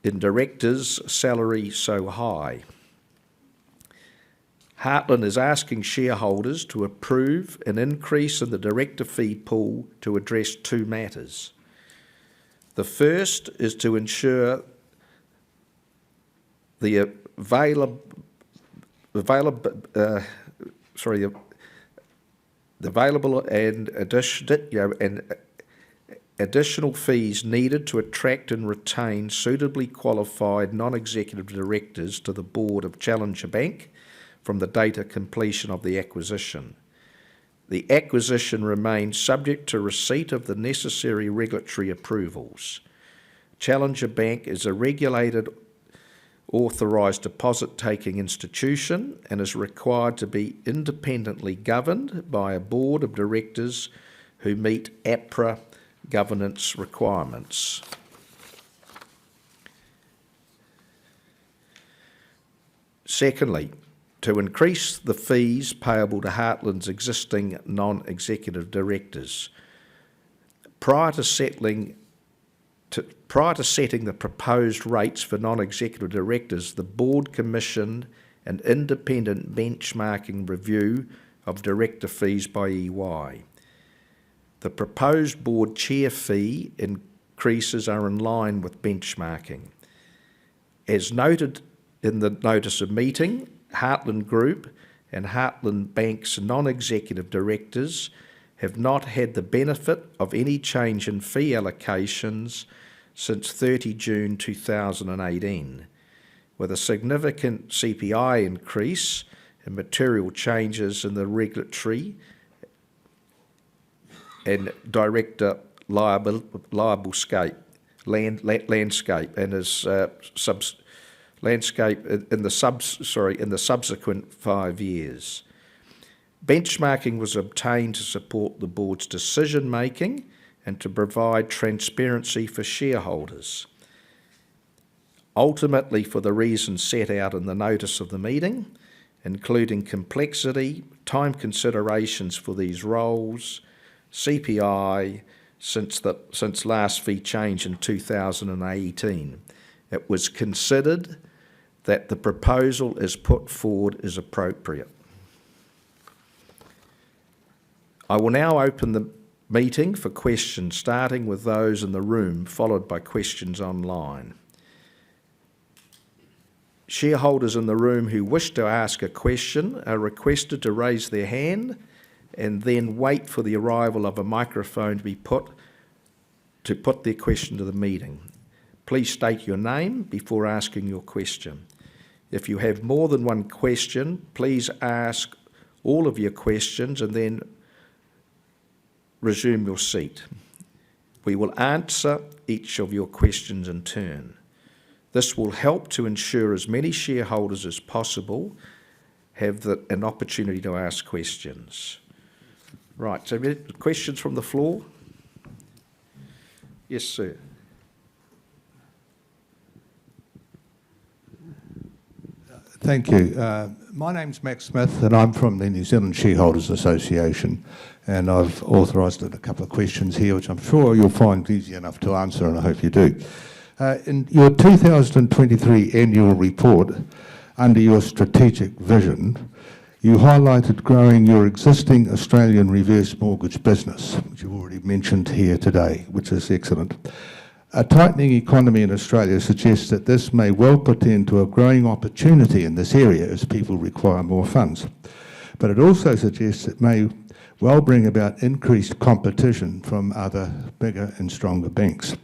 in directors' salary so high? Heartland is asking shareholders to approve an increase in the director fee pool to address two matters. The first is to ensure the The available and additional fees needed to attract and retain suitably qualified non-executive directors to the board of Challenger Bank from the date of completion of the acquisition. The acquisition remains subject to receipt of the necessary regulatory approvals. Challenger Bank is a regulated, authorised deposit-taking institution and is required to be independently governed by a board of directors who meet APRA governance requirements. Secondly, to increase the fees payable to Heartland's existing non-executive directors. Prior to setting the proposed rates for non-executive directors, the board commissioned an independent benchmarking review of director fees by EY. The proposed board chair fee increases are in line with benchmarking. As noted in the notice of meeting, Heartland Group and Heartland Bank's non-executive directors have not had the benefit of any change in fee allocations since 30 June 2018, with a significant CPI increase and material changes in the regulatory and director landscape and as landscape in the subsequent 5 years. Benchmarking was obtained to support the board's decision making and to provide transparency for shareholders. Ultimately, for the reasons set out in the notice of the meeting, including complexity, time considerations for these roles, CPI since last fee change in 2018, it was considered that the proposal as put forward is appropriate. I will now open the meeting for questions, starting with those in the room, followed by questions online. Shareholders in the room who wish to ask a question are requested to raise their hand and then wait for the arrival of a microphone to put their question to the meeting. Please state your name before asking your question. If you have more than one question, please ask all of your questions and then resume your seat. We will answer each of your questions in turn. This will help to ensure as many shareholders as possible have an opportunity to ask questions. Right, so questions from the floor? Yes, sir. Thank you. My name's Max Smith and I'm from the New Zealand Shareholders Association, and I've authorised a couple of questions here which I'm sure you'll find easy enough to answer, and I hope you do. In your 2023 annual report, under your strategic vision, you highlighted growing your existing Australian reverse mortgage business, which you've already mentioned here today, which is excellent. A tightening economy in Australia suggests that this may well portend to a growing opportunity in this area as people require more funds. But it also suggests it may well bring about increased competition from other bigger and stronger banks.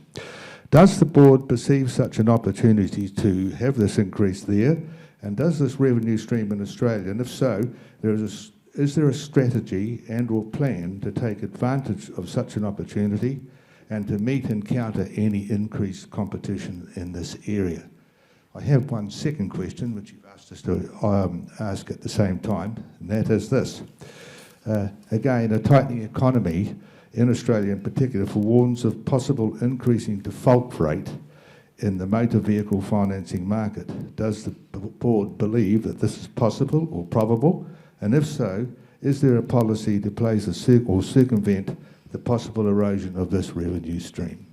Does the board perceive such an opportunity to have this increase there? And does this revenue stream in Australia? And if so, is there a strategy and or plan to take advantage of such an opportunity and to meet and counter any increased competition in this area? I have one second question, which you've asked us to ask at the same time, and that is this. Again, a tightening economy in Australia in particular forewarns of possible increasing default rate in the motor vehicle financing market. Does the board believe that this is possible or probable? And if so, is there a policy to place or circumvent the possible erosion of this revenue stream?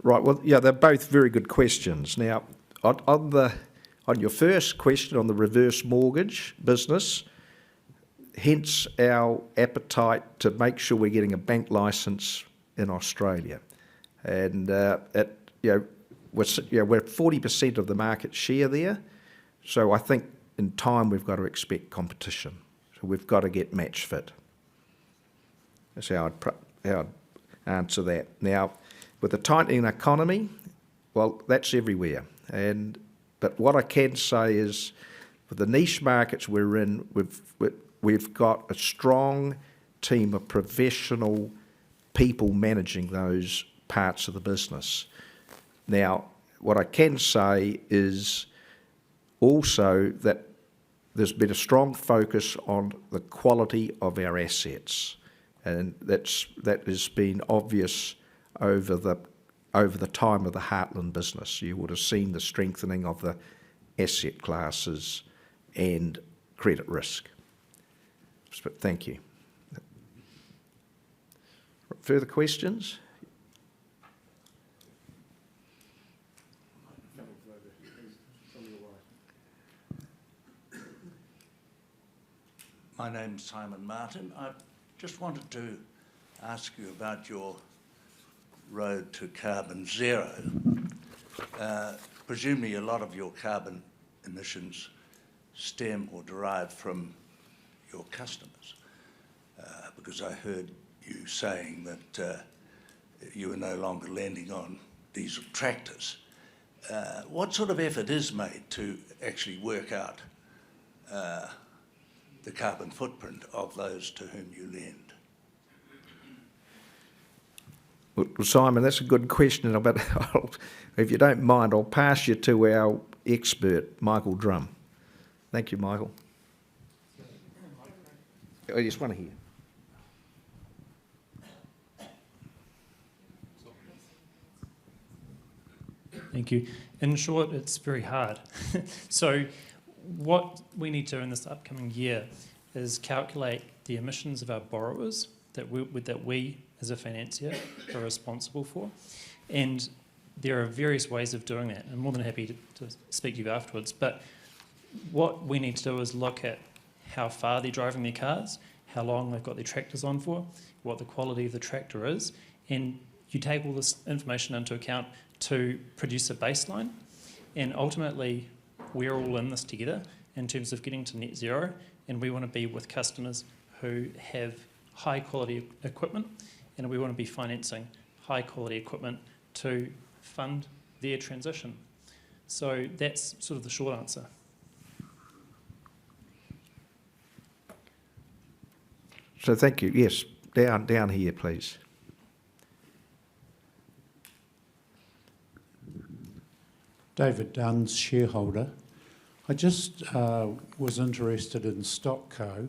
Right, well, yeah, they're both very good questions. Now, on your first question on the reverse mortgage business, hence our appetite to make sure we're getting a bank licence in Australia. And we're 40% of the market share there, so I think in time we've got to expect competition. So we've got to get match fit. That's how I'd answer that. Now, with the tightening economy, well, that's everywhere. But what I can say is, for the niche markets we're in, we've got a strong team of professional people managing those parts of the business. Now, what I can say is also that there's been a strong focus on the quality of our assets, and that has been obvious over the time of the Heartland business. You would have seen the strengthening of the asset classes and credit risk. But thank you. Further questions? My name's Simon Martin. I just wanted to ask you about your road to carbon zero. Presumably a lot of your carbon emissions stem or derive from your customers, because I heard you saying that you are no longer lending on diesel tractors. What sort of effort is made to actually work out the carbon footprint of those to whom you lend? Well, Simon, that's a good question, but if you don't mind, I'll pass you to our expert, Michael Drum. Thank you, Michael. I just want to hear. Thank you. In short, it's very hard. So what we need to do in this upcoming year is calculate the emissions of our borrowers that we as a financier are responsible for. And there are various ways of doing that. I'm more than happy to speak to you afterwards. But what we need to do is look at how far they're driving their cars, how long they've got their tractors on for, what the quality of the tractor is, and you take all this information into account to produce a baseline. And ultimately, we're all in this together in terms of getting to net zero, and we want to be with customers who have high quality equipment, and we want to be financing high quality equipment to fund their transition. So that's sort of the short answer. So thank you. Yes, down here, please. David Dunn's shareholder. I just was interested in StockCo,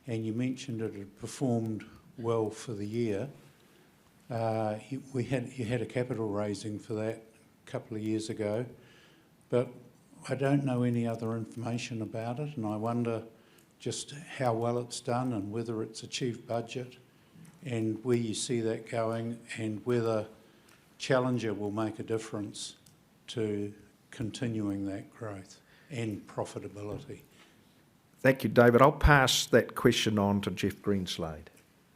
and you mentioned it had performed well for the year. You had a capital raising for that a couple of years ago, but I don't know any other information about it, and I wonder just how well it's done and whether it's achieved budget and where you see that going, and whether Challenger will make a difference to continuing that growth and profitability. Thank you, David. I'll pass that question on to Jeff Greenslade.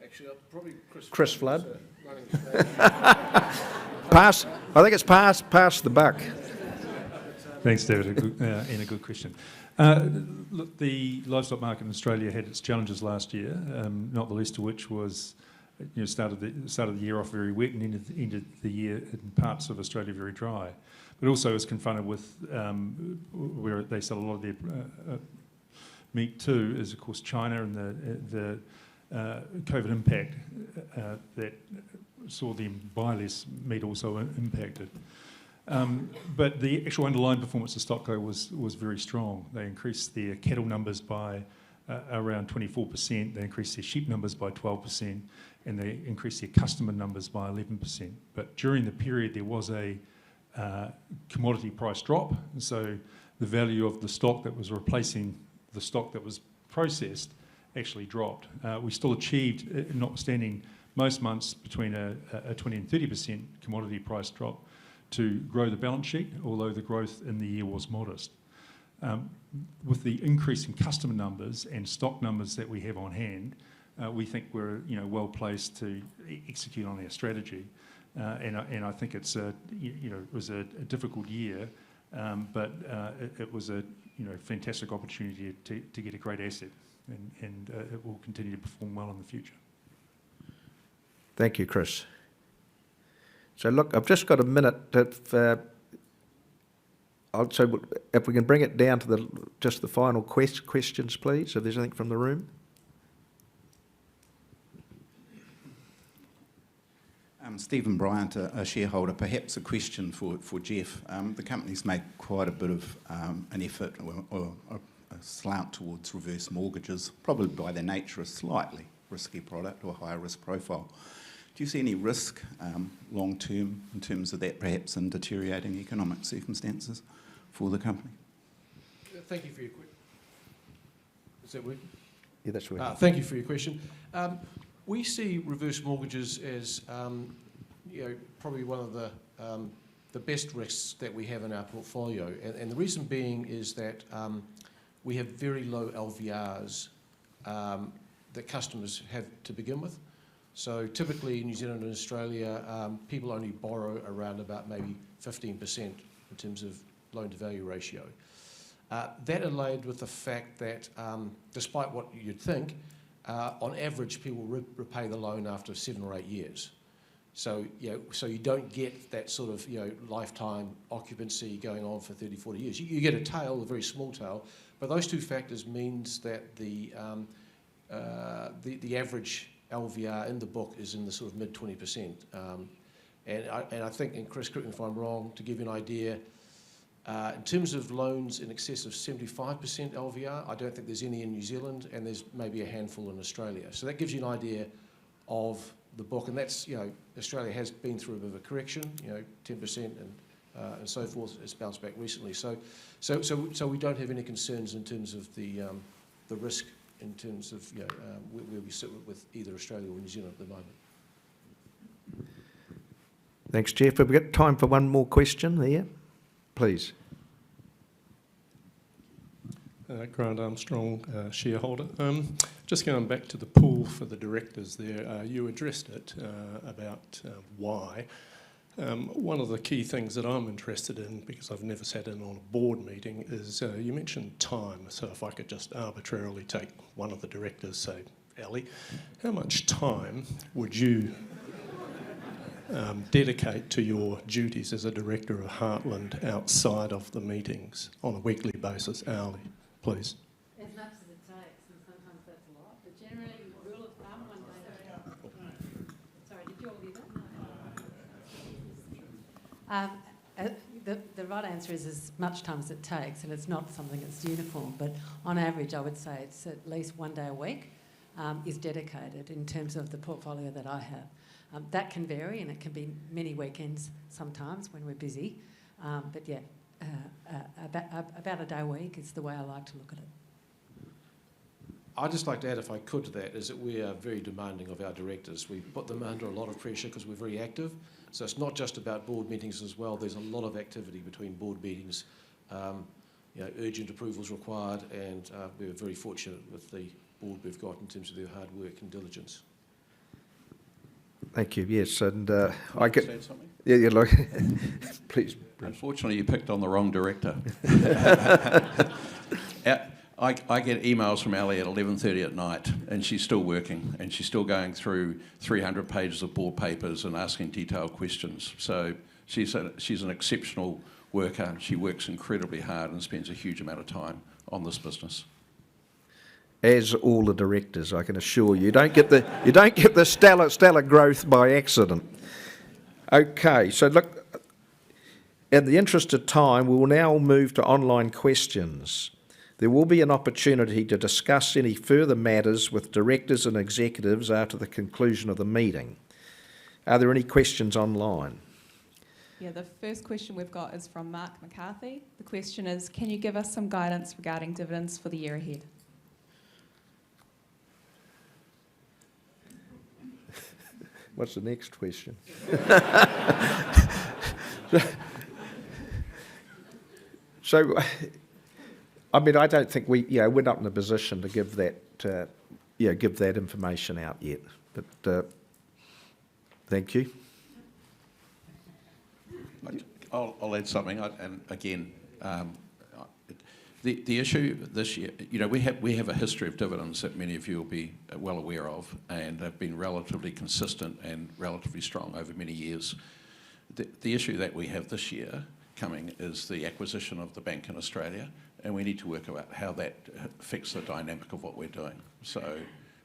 Actually, probably Chris Flood. Pass. I think it's pass the buck. Thanks, David, and a good question. Look, the livestock market in Australia had its challenges last year, not the least of which was, started the year off very wet and ended the year in parts of Australia very dry. But also was confronted with where they sell a lot of their meat too, is of course China and the COVID impact that saw them buy less meat also impacted. But the actual underlying performance of StockCo was very strong. They increased their cattle numbers by around 24%, they increased their sheep numbers by 12%, and they increased their customer numbers by 11%. But during the period there was a commodity price drop, and so the value of the stock that was replacing the stock that was processed actually dropped. We still achieved, notwithstanding most months between a 20 and 30% commodity price drop, to grow the balance sheet, although the growth in the year was modest. With the increase in customer numbers and stock numbers that we have on hand, we think we're well placed to execute on our strategy. And I think it's it was a difficult year, but it was a fantastic opportunity to get a great asset, and it will continue to perform well in the future. Thank you, Chris. So look, I've just got a minute. So if we can bring it down to just the final questions, please, if there's anything from the room. Stephen Bryant, a shareholder. Perhaps a question for Jeff. The company's made quite a bit of an effort or a slant towards reverse mortgages, probably by their nature a slightly risky product or higher risk profile. Do you see any risk long term in terms of that, perhaps in deteriorating economic circumstances for the company? Thank you for your question. Is that working? Yeah, that's right. Thank you for your question. We see reverse mortgages as probably one of the best risks that we have in our portfolio, and the reason being is that we have very low LVRs that customers have to begin with. So typically in New Zealand and Australia, people only borrow around about maybe 15% in terms of loan-to-value ratio. That allied with the fact that, despite what you'd think, on average people repay the loan after 7 or 8 years. So you don't get that sort of lifetime occupancy going on for 30, 40 years. You get a tail, a very small tail, but those two factors means that the average LVR in the book is in the sort of mid 20%. And I think, and Chris, correct me if I'm wrong, to give you an idea, in terms of loans in excess of 75% LVR, I don't think there's any in New Zealand, and there's maybe a handful in Australia. So that gives you an idea of the book, and that's, Australia has been through a bit of a correction, 10% and so forth. It's bounced back recently. So we don't have any concerns in terms of the risk in terms of where we sit with either Australia or New Zealand at the moment. Thanks, Jeff. Have we got time for one more question there? Please. Grant Armstrong, shareholder. Just going back to the pool for the directors there, you addressed it about why. One of the key things that I'm interested in, because I've never sat in on a board meeting, is you mentioned time. So if I could just arbitrarily take one of the directors, say Ali, how much time would you dedicate to your duties as a director of Heartland outside of the meetings on a weekly basis, hourly, please? As much as it takes, and sometimes that's a lot, but generally, rule of thumb, 1 day. Sorry, did you all hear that? The right answer is as much time as it takes, and it's not something that's uniform, but on average, I would say it's at least 1 day a week is dedicated in terms of the portfolio that I have. That can vary, and it can be many weekends sometimes when we're busy. But yeah, about a day a week is the way I like to look at it. I'd just like to add, if I could, to that, is that we are very demanding of our directors. We put them under a lot of pressure because we're very active. So it's not just about board meetings as well. There's a lot of activity between board meetings. Urgent approvals required, and we're very fortunate with the board we've got in terms of their hard work and diligence. Thank you. Yes, and I get. Say something? Yeah, look, please. Unfortunately, you picked on the wrong director. I get emails from Ali at 11:30 at night, and she's still working, and she's still going through 300 pages of board papers and asking detailed questions. So she's an exceptional worker. She works incredibly hard and spends a huge amount of time on this business. As all the directors, I can assure you, you don't get the stellar growth by accident. Okay, so look, in the interest of time, we will now move to online questions. There will be an opportunity to discuss any further matters with directors and executives after the conclusion of the meeting. Are there any questions online? Yeah, the first question we've got is from Mark McCarthy. The question is, can you give us some guidance regarding dividends for the year ahead? What's the next question? So, I mean, I don't think we're not in a position to give that, give that information out yet. But thank you. I'll add something, and again, The issue this year, we have a history of dividends that many of you will be well aware of, and have been relatively consistent and relatively strong over many years. The issue that we have this year coming is the acquisition of the bank in Australia, and we need to work out how that affects the dynamic of what we're doing. So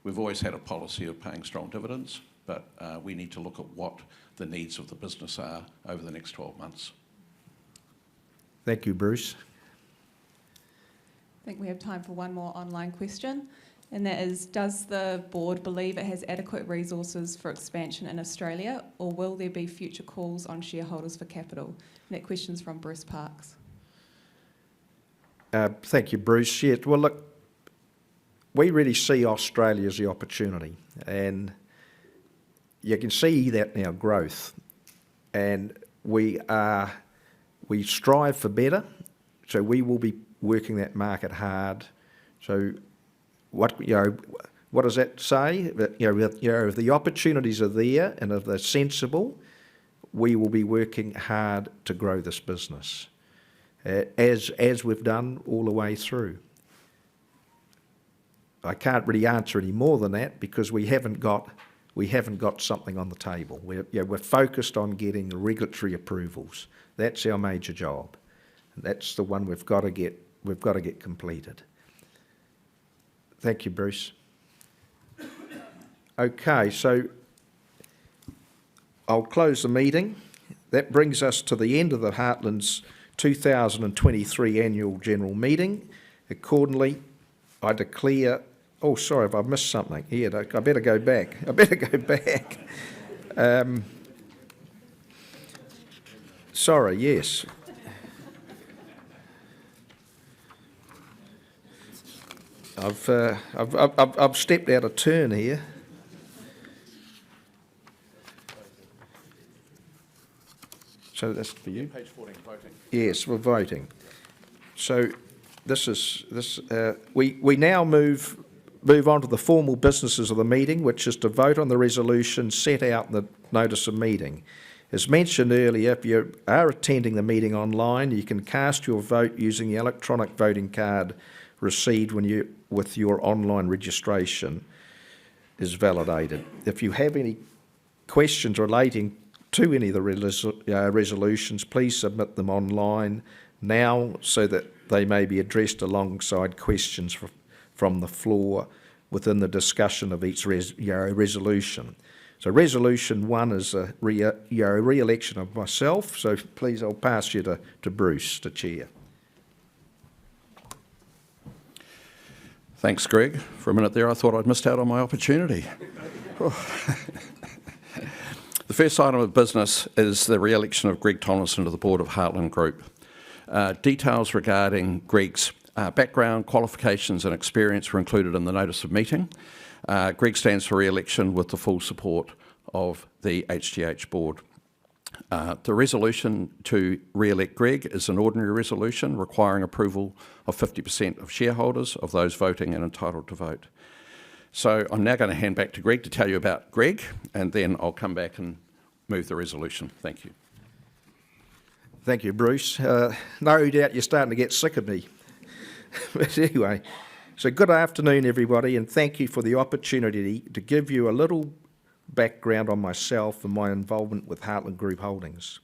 we've always had a policy of paying strong dividends, but we need to look at what the needs of the business are over the next 12 months. Thank you, Bruce. I think we have time for one more online question, and that is, does the board believe it has adequate resources for expansion in Australia, or will there be future calls on shareholders for capital? And that question's from Bruce Parks. Thank you, Bruce. Yeah, well, look, we really see Australia as the opportunity, and you can see that in our growth, and we strive for better, so we will be working that market hard. So what does that say? That, if the opportunities are there and if they're sensible, we will be working hard to grow this business, as we've done all the way through. I can't really answer any more than that because we haven't got something on the table. We're focused on getting regulatory approvals. That's our major job. That's the one we've got to get completed. Thank you, Bruce. Okay, so I'll close the meeting. That brings us to the end of the Heartland's 2023 Annual General Meeting. Accordingly, I declare... Oh, sorry, if I've missed something. Here, I better go back. Sorry, yes. I've stepped out of turn here. So that's for you. Page 14, voting. Yes, we're voting. So we now move on to the formal businesses of the meeting, which is to vote on the resolution set out in the notice of meeting. As mentioned earlier, if you are attending the meeting online, you can cast your vote using the electronic voting card received with your online registration is validated. If you have any questions relating to any of the resolutions, please submit them online now so that they may be addressed alongside questions from the floor within the discussion of each resolution. So resolution 1 is a re-election of myself, so please I'll pass you to Bruce to chair. Thanks, Greg. For a minute there, I thought I'd missed out on my opportunity. The first item of business is the re-election of Greg Tomlinson to the board of Heartland Group. Details regarding Greg's background, qualifications and experience were included in the notice of meeting. Greg stands for re-election with the full support of the HGH board. The resolution to re-elect Greg is an ordinary resolution requiring approval of 50% of shareholders of those voting and entitled to vote. So I'm now going to hand back to Greg to tell you about Greg, and then I'll come back and move the resolution. Thank you. Thank you, Bruce. No doubt you're starting to get sick of me. But anyway, so good afternoon, everybody, and thank you for the opportunity to give you a little background on myself and my involvement with Heartland Group Holdings.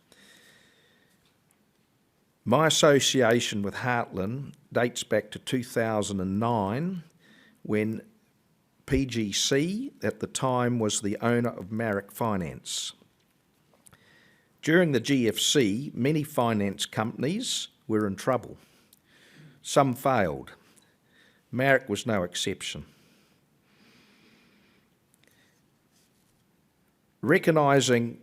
My association with Heartland dates back to 2009 when PGC at the time was the owner of Marek Finance. During the GFC, many finance companies were in trouble. Some failed. Marek was no exception. Recognising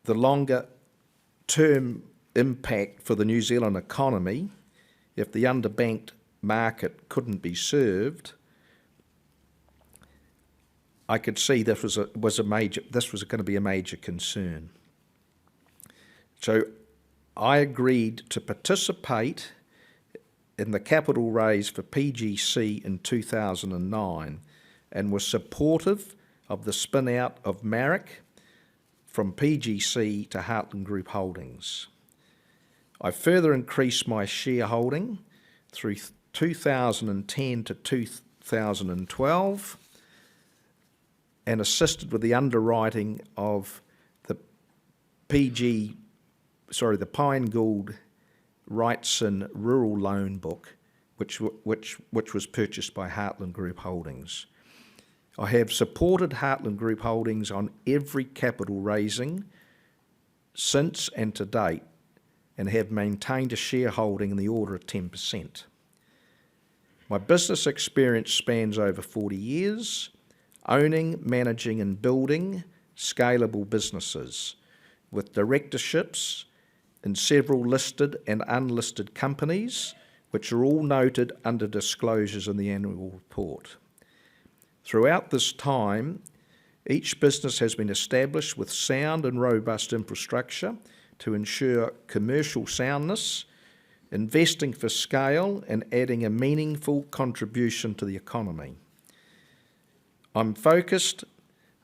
the longer-term impact for the New Zealand economy if the underbanked market couldn't be served, I could see this was going to be a major concern. So I agreed to participate in the capital raise for PGC in 2009 and was supportive of the spin-out of Marek from PGC to Heartland Group Holdings. I further increased my shareholding through 2010 to 2012 and assisted with the underwriting of the Pine Gould Wrightson Rural Loan Book, which was purchased by Heartland Group Holdings. I have supported Heartland Group Holdings on every capital raising since and to date, and have maintained a shareholding in the order of 10%. My business experience spans over 40 years, owning, managing and building scalable businesses with directorships in several listed and unlisted companies, which are all noted under disclosures in the annual report. Throughout this time, each business has been established with sound and robust infrastructure to ensure commercial soundness, investing for scale and adding a meaningful contribution to the economy. I'm focused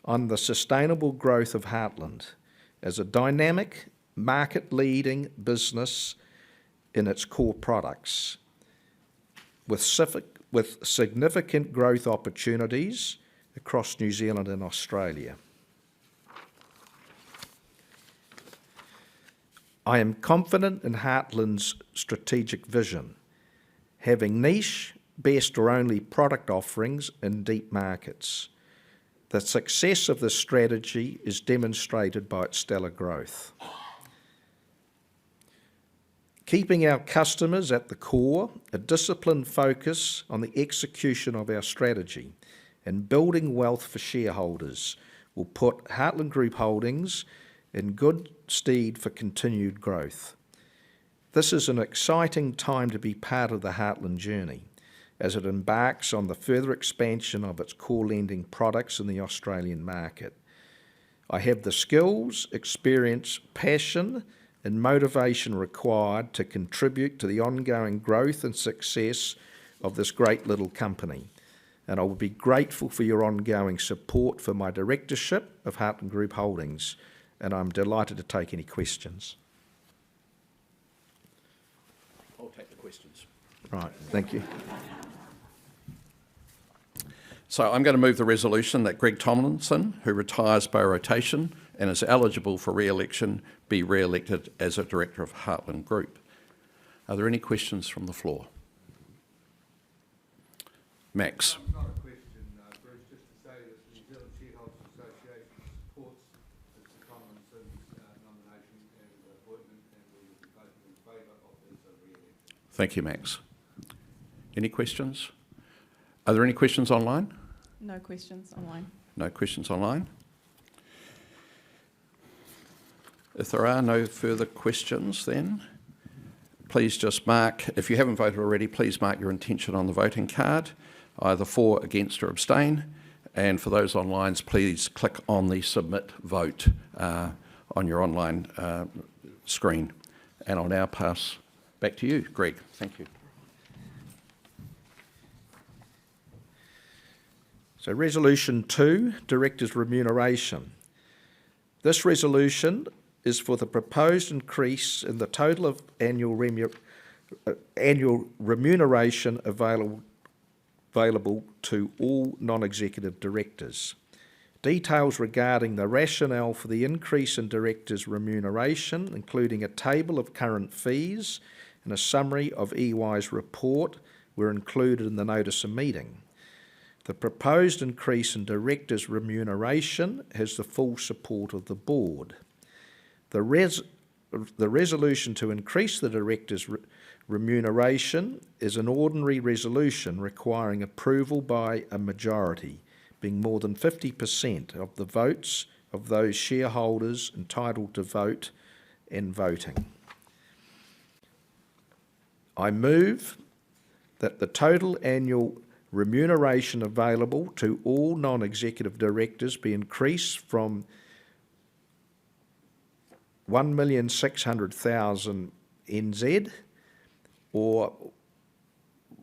on the sustainable growth of Heartland as a dynamic, market-leading business in its core products, with significant growth opportunities across New Zealand and Australia. I am confident in Heartland's strategic vision, having niche, best or only product offerings in deep markets. The success of this strategy is demonstrated by its stellar growth. Keeping our customers at the core, a disciplined focus on the execution of our strategy, and building wealth for shareholders will put Heartland Group Holdings in good stead for continued growth. This is an exciting time to be part of the Heartland journey as it embarks on the further expansion of its core lending products in the Australian market. I have the skills, experience, passion and motivation required to contribute to the ongoing growth and success of this great little company, and I would be grateful for your ongoing support for my directorship of Heartland Group Holdings, and I'm delighted to take any questions. I'll take the questions. Right, thank you. So I'm going to move the resolution that Greg Tomlinson, who retires by rotation and is eligible for re-election, be re-elected as a director of Heartland Group. Are there any questions from the floor? Max. Not a question, Bruce, just to say that the New Zealand Shareholders Association supports Mr. Tomlinson's nomination and appointment, and we will be voting in favour of his re-election. Thank you, Max. Any questions? Are there any questions online? No questions online. No questions online. If there are no further questions, then please just mark, if you haven't voted already, please mark your intention on the voting card, either for, against or abstain. And for those online, please click on the submit vote on your online screen. And I'll now pass back to you, Greg. Thank you. So Resolution 2, Directors' Remuneration. This resolution is for the proposed increase in the total of annual remuneration available to all non-executive directors. Details regarding the rationale for the increase in directors' remuneration, including a table of current fees and a summary of EY's report, were included in the notice of meeting. The proposed increase in directors' remuneration has the full support of the board. The resolution to increase the directors' remuneration is an ordinary resolution requiring approval by a majority, being more than 50% of the votes of those shareholders entitled to vote and voting. I move that the total annual remuneration available to all non-executive directors be increased from 1,600,000 NZ or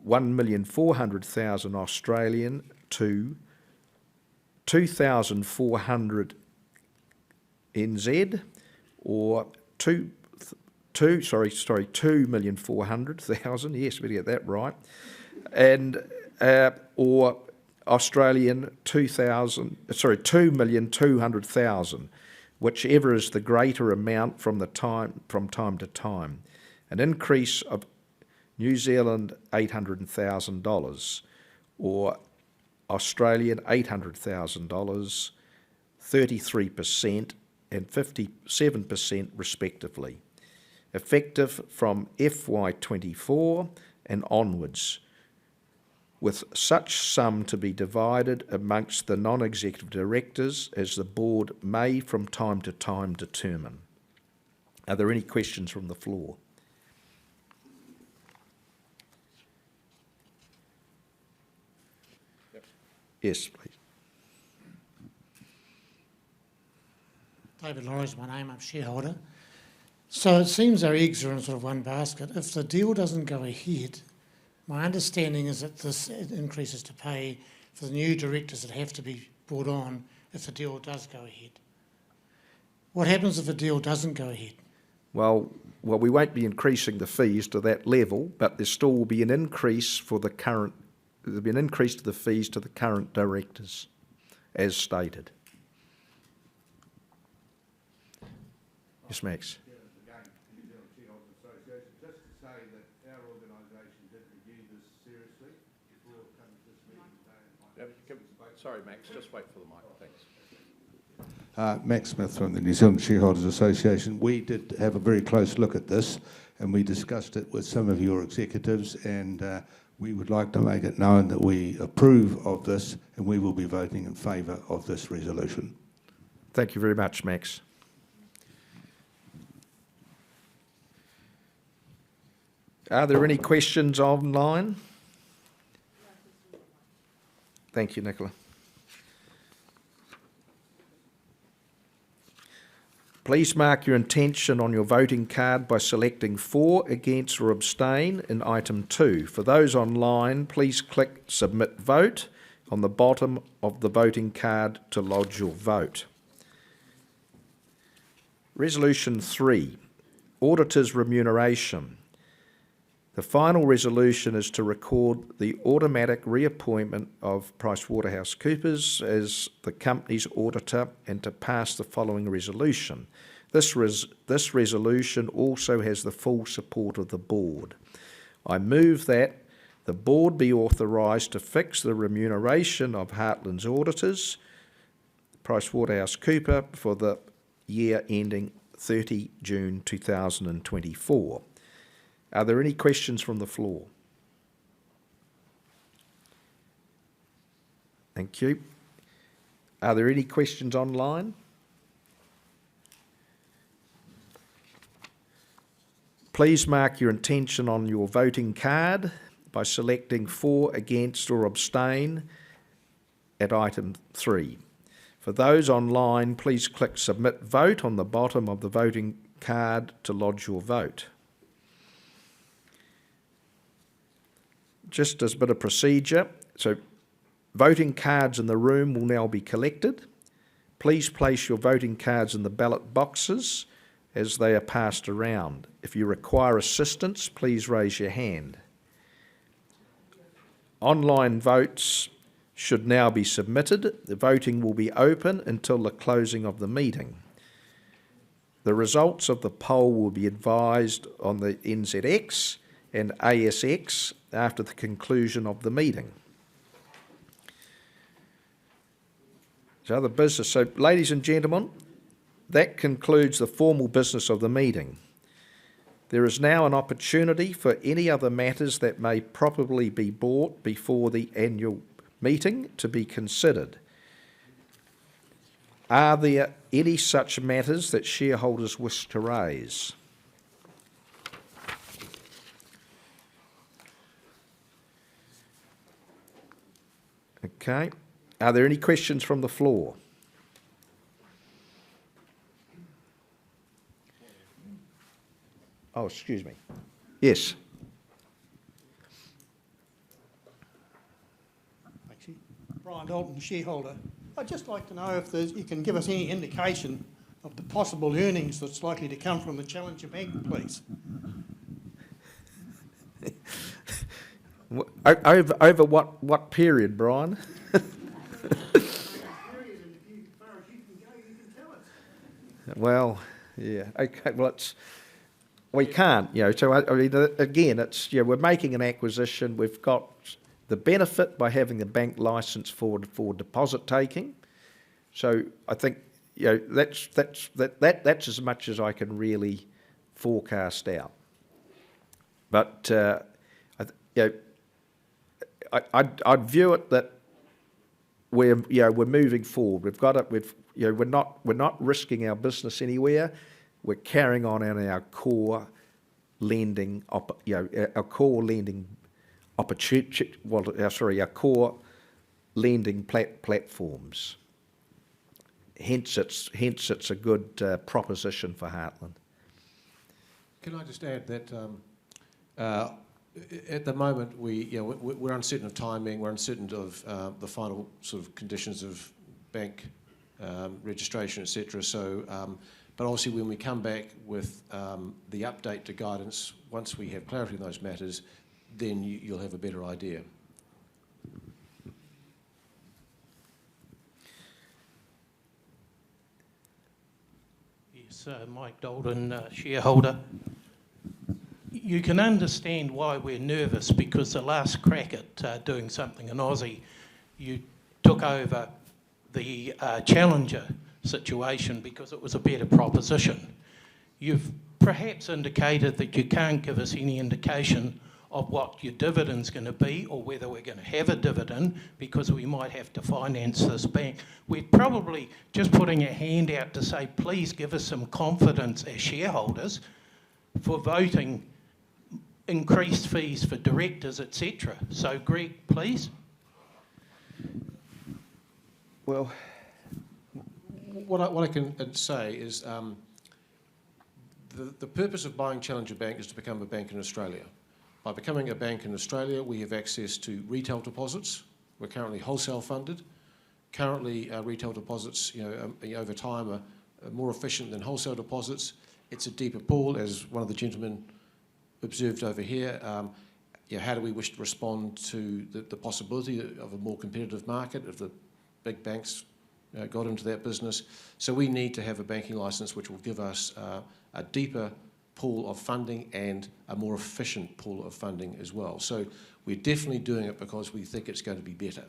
1,400,000 Australian to 2,400 NZ or 2,400,000, yes, we get that right, and or Australian 2,200,000, whichever is the greater amount from time to time. An increase of New Zealand $800,000 or Australian $800,000, 33% and 57% respectively, effective from FY24 and onwards, with such sum to be divided amongst the non-executive directors as the board may from time to time determine. Are there any questions from the floor? Yes, please. David Laurie's my name, I'm a shareholder. So it seems our eggs are in sort of one basket. If the deal doesn't go ahead, my understanding is that this increase is to pay for the new directors that have to be brought on if the deal does go ahead. What happens if the deal doesn't go ahead? Well, we won't be increasing the fees to that level, but there still will be an increase for the current. There'll be an increase to the fees to the current directors, as stated. Yes, Max. Sorry, Max, just wait for the mic, thanks. Max Smith from the New Zealand Shareholders Association. We did have a very close look at this and we discussed it with some of your executives, and we would like to make it known that we approve of this and we will be voting in favour of this resolution. Thank you very much, Max. Are there any questions online? Thank you, Nicola. Please mark your intention on your voting card by selecting for, against or abstain in item 2. For those online, please click Submit Vote on the bottom of the voting card to lodge your vote. Resolution 3, Auditor's Remuneration. The final resolution is to record the automatic reappointment of PricewaterhouseCoopers as the company's auditor and to pass the following resolution. This resolution also has the full support of the board. I move that the board be authorised to fix the remuneration of Heartland's auditors, PricewaterhouseCoopers, for the year ending 30 June 2024. Are there any questions from the floor? Thank you. Are there any questions online? Please mark your intention on your voting card by selecting for, against or abstain at item 3. For those online, please click Submit Vote on the bottom of the voting card to lodge your vote. Just as a bit of procedure, so voting cards in the room will now be collected. Please place your voting cards in the ballot boxes as they are passed around. If you require assistance, please raise your hand. Online votes should now be submitted. The voting will be open until the closing of the meeting. The results of the poll will be advised on the NZX and ASX after the conclusion of the meeting. So other business. So ladies and gentlemen, that concludes the formal business of the meeting. There is now an opportunity for any other matters that may probably be brought before the annual meeting to be considered. Are there any such matters that shareholders wish to raise? Okay. Are there any questions from the floor? Oh, excuse me. Yes. Actually, Brian Dalton, shareholder. I'd just like to know if you can give us any indication of the possible earnings that's likely to come from the Challenger Bank, please. Over what period, Brian? Well, yeah. Okay. Well, we can't. So I mean, again, it's we're making an acquisition. We've got the benefit by having a bank license for deposit taking. So I think that's as much as I can really forecast out. But I'd view it that we're moving forward. We're not risking our business anywhere. We're carrying on in our core lending, our core lending opportunity. Our core lending platforms. Hence, it's a good proposition for Heartland. Can I just add that at the moment we're uncertain of timing, we're uncertain of the final sort of conditions of bank registration, etc. So, but obviously when we come back with the update to guidance, once we have clarity on those matters, then you'll have a better idea. Yes, Mike Dolden, shareholder. You can understand why we're nervous, because the last crack at doing something in Aussie, you took over the Challenger situation because it was a better proposition. You've perhaps indicated that you can't give us any indication of what your dividend's going to be or whether we're going to have a dividend because we might have to finance this bank. We're probably just putting a hand out to say, please give us some confidence as shareholders for voting increased fees for directors, etc. So, Greg, please. Well, what I can say is the purpose of buying Challenger Bank is to become a bank in Australia. By becoming a bank in Australia, we have access to retail deposits. We're currently wholesale funded. Currently, retail deposits, over time, are more efficient than wholesale deposits. It's a deeper pool, as one of the gentlemen observed over here. How do we wish to respond to the possibility of a more competitive market if the big banks got into that business? So we need to have a banking licence which will give us a deeper pool of funding and a more efficient pool of funding as well. So we're definitely doing it because we think it's going to be better.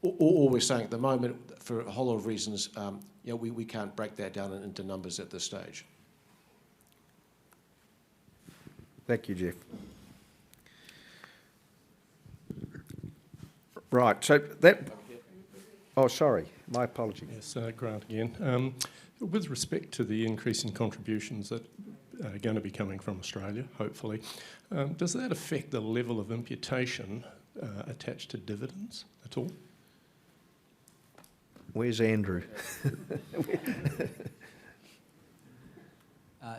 All we're saying at the moment, for a whole lot of reasons, we can't break that down into numbers at this stage. Thank you, Jeff. Right, so that... Oh, sorry, my apologies. Yes, Grant again. With respect to the increase in contributions that are going to be coming from Australia, hopefully, does that affect the level of imputation attached to dividends at all? Where's Andrew?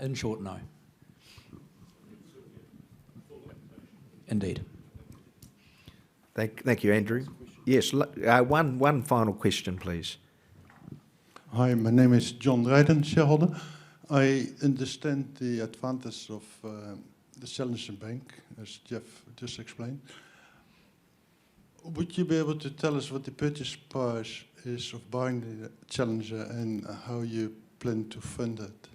In short, no. Indeed. Thank you, Andrew. Yes, one final question, please. Hi, my name is John Ryden, shareholder. I understand the advantage of the Challenger Bank, as Jeff just explained. Would you be able to tell us what the purchase price is of buying the Challenger and how you plan to fund it?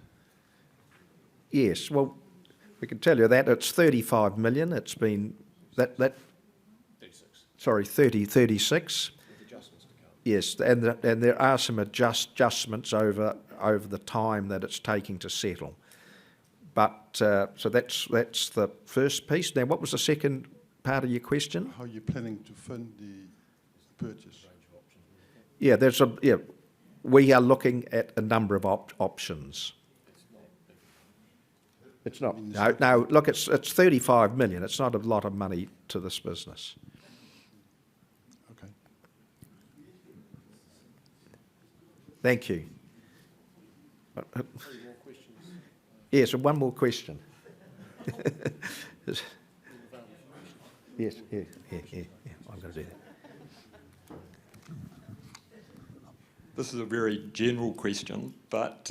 Yes, well, we can tell you that it's 35 million. It's been that 36. With adjustments to come. Yes, and there are some adjustments over the time that it's taking to settle. But so that's the first piece. Now, what was the second part of your question? How are you planning to fund the purchase? Yeah, we are looking at a number of options. It's not. No. Look, it's 35 million. It's not a lot of money to this business. Okay. Thank you. Yes, one more question. Yes, yeah. I'm going to do that. This is a very general question, but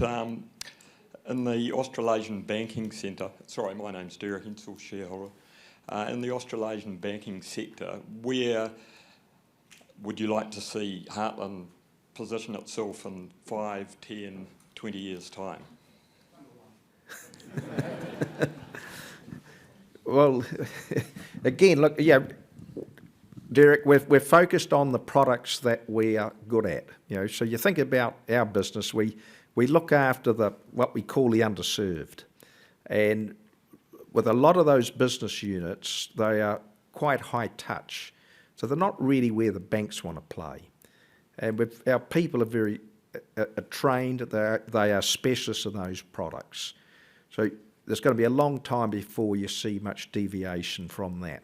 in the Australasian Banking Centre, sorry, my name's Derek Hensel, shareholder, In the Australasian banking sector, where would you like to see Heartland position itself in 5, 10, 20 years' time? Well, again, look, yeah, Derek, we're focused on the products that we are good at. You know, so you think about our business, we look after what we call the underserved, and with a lot of those business units, they are quite high touch, so they're not really where the banks want to play. And our people are very trained; they are specialists in those products. So there's going to be a long time before you see much deviation from that.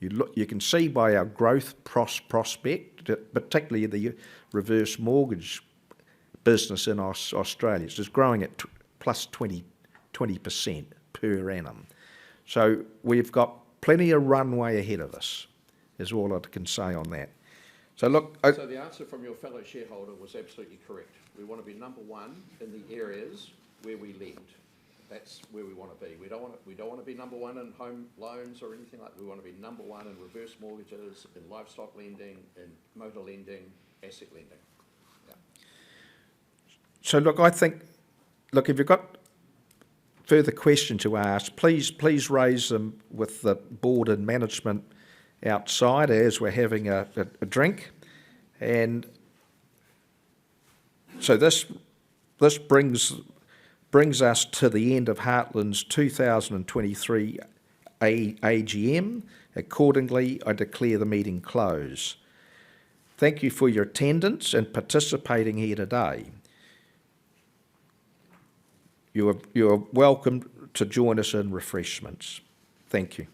You can see by our growth prospect, particularly the reverse mortgage business in Australia, it's growing at plus 20% per annum. So we've got plenty of runway ahead of us, is all I can say on that. So look... So the answer from your fellow shareholder was absolutely correct. We want to be number one in the areas where we lend. That's where we want to be. We don't want to be number one in home loans or anything like that. We want to be number one in reverse mortgages, in livestock lending, in motor lending, asset lending. Yeah. So look, I think, if you've got further questions to ask, please raise them with the board and management outside as we're having a drink. And so this brings us to the end of Heartland's 2023 AGM. Accordingly, I declare the meeting closed. Thank you for your attendance and participating here today. You are welcome to join us in refreshments. Thank you.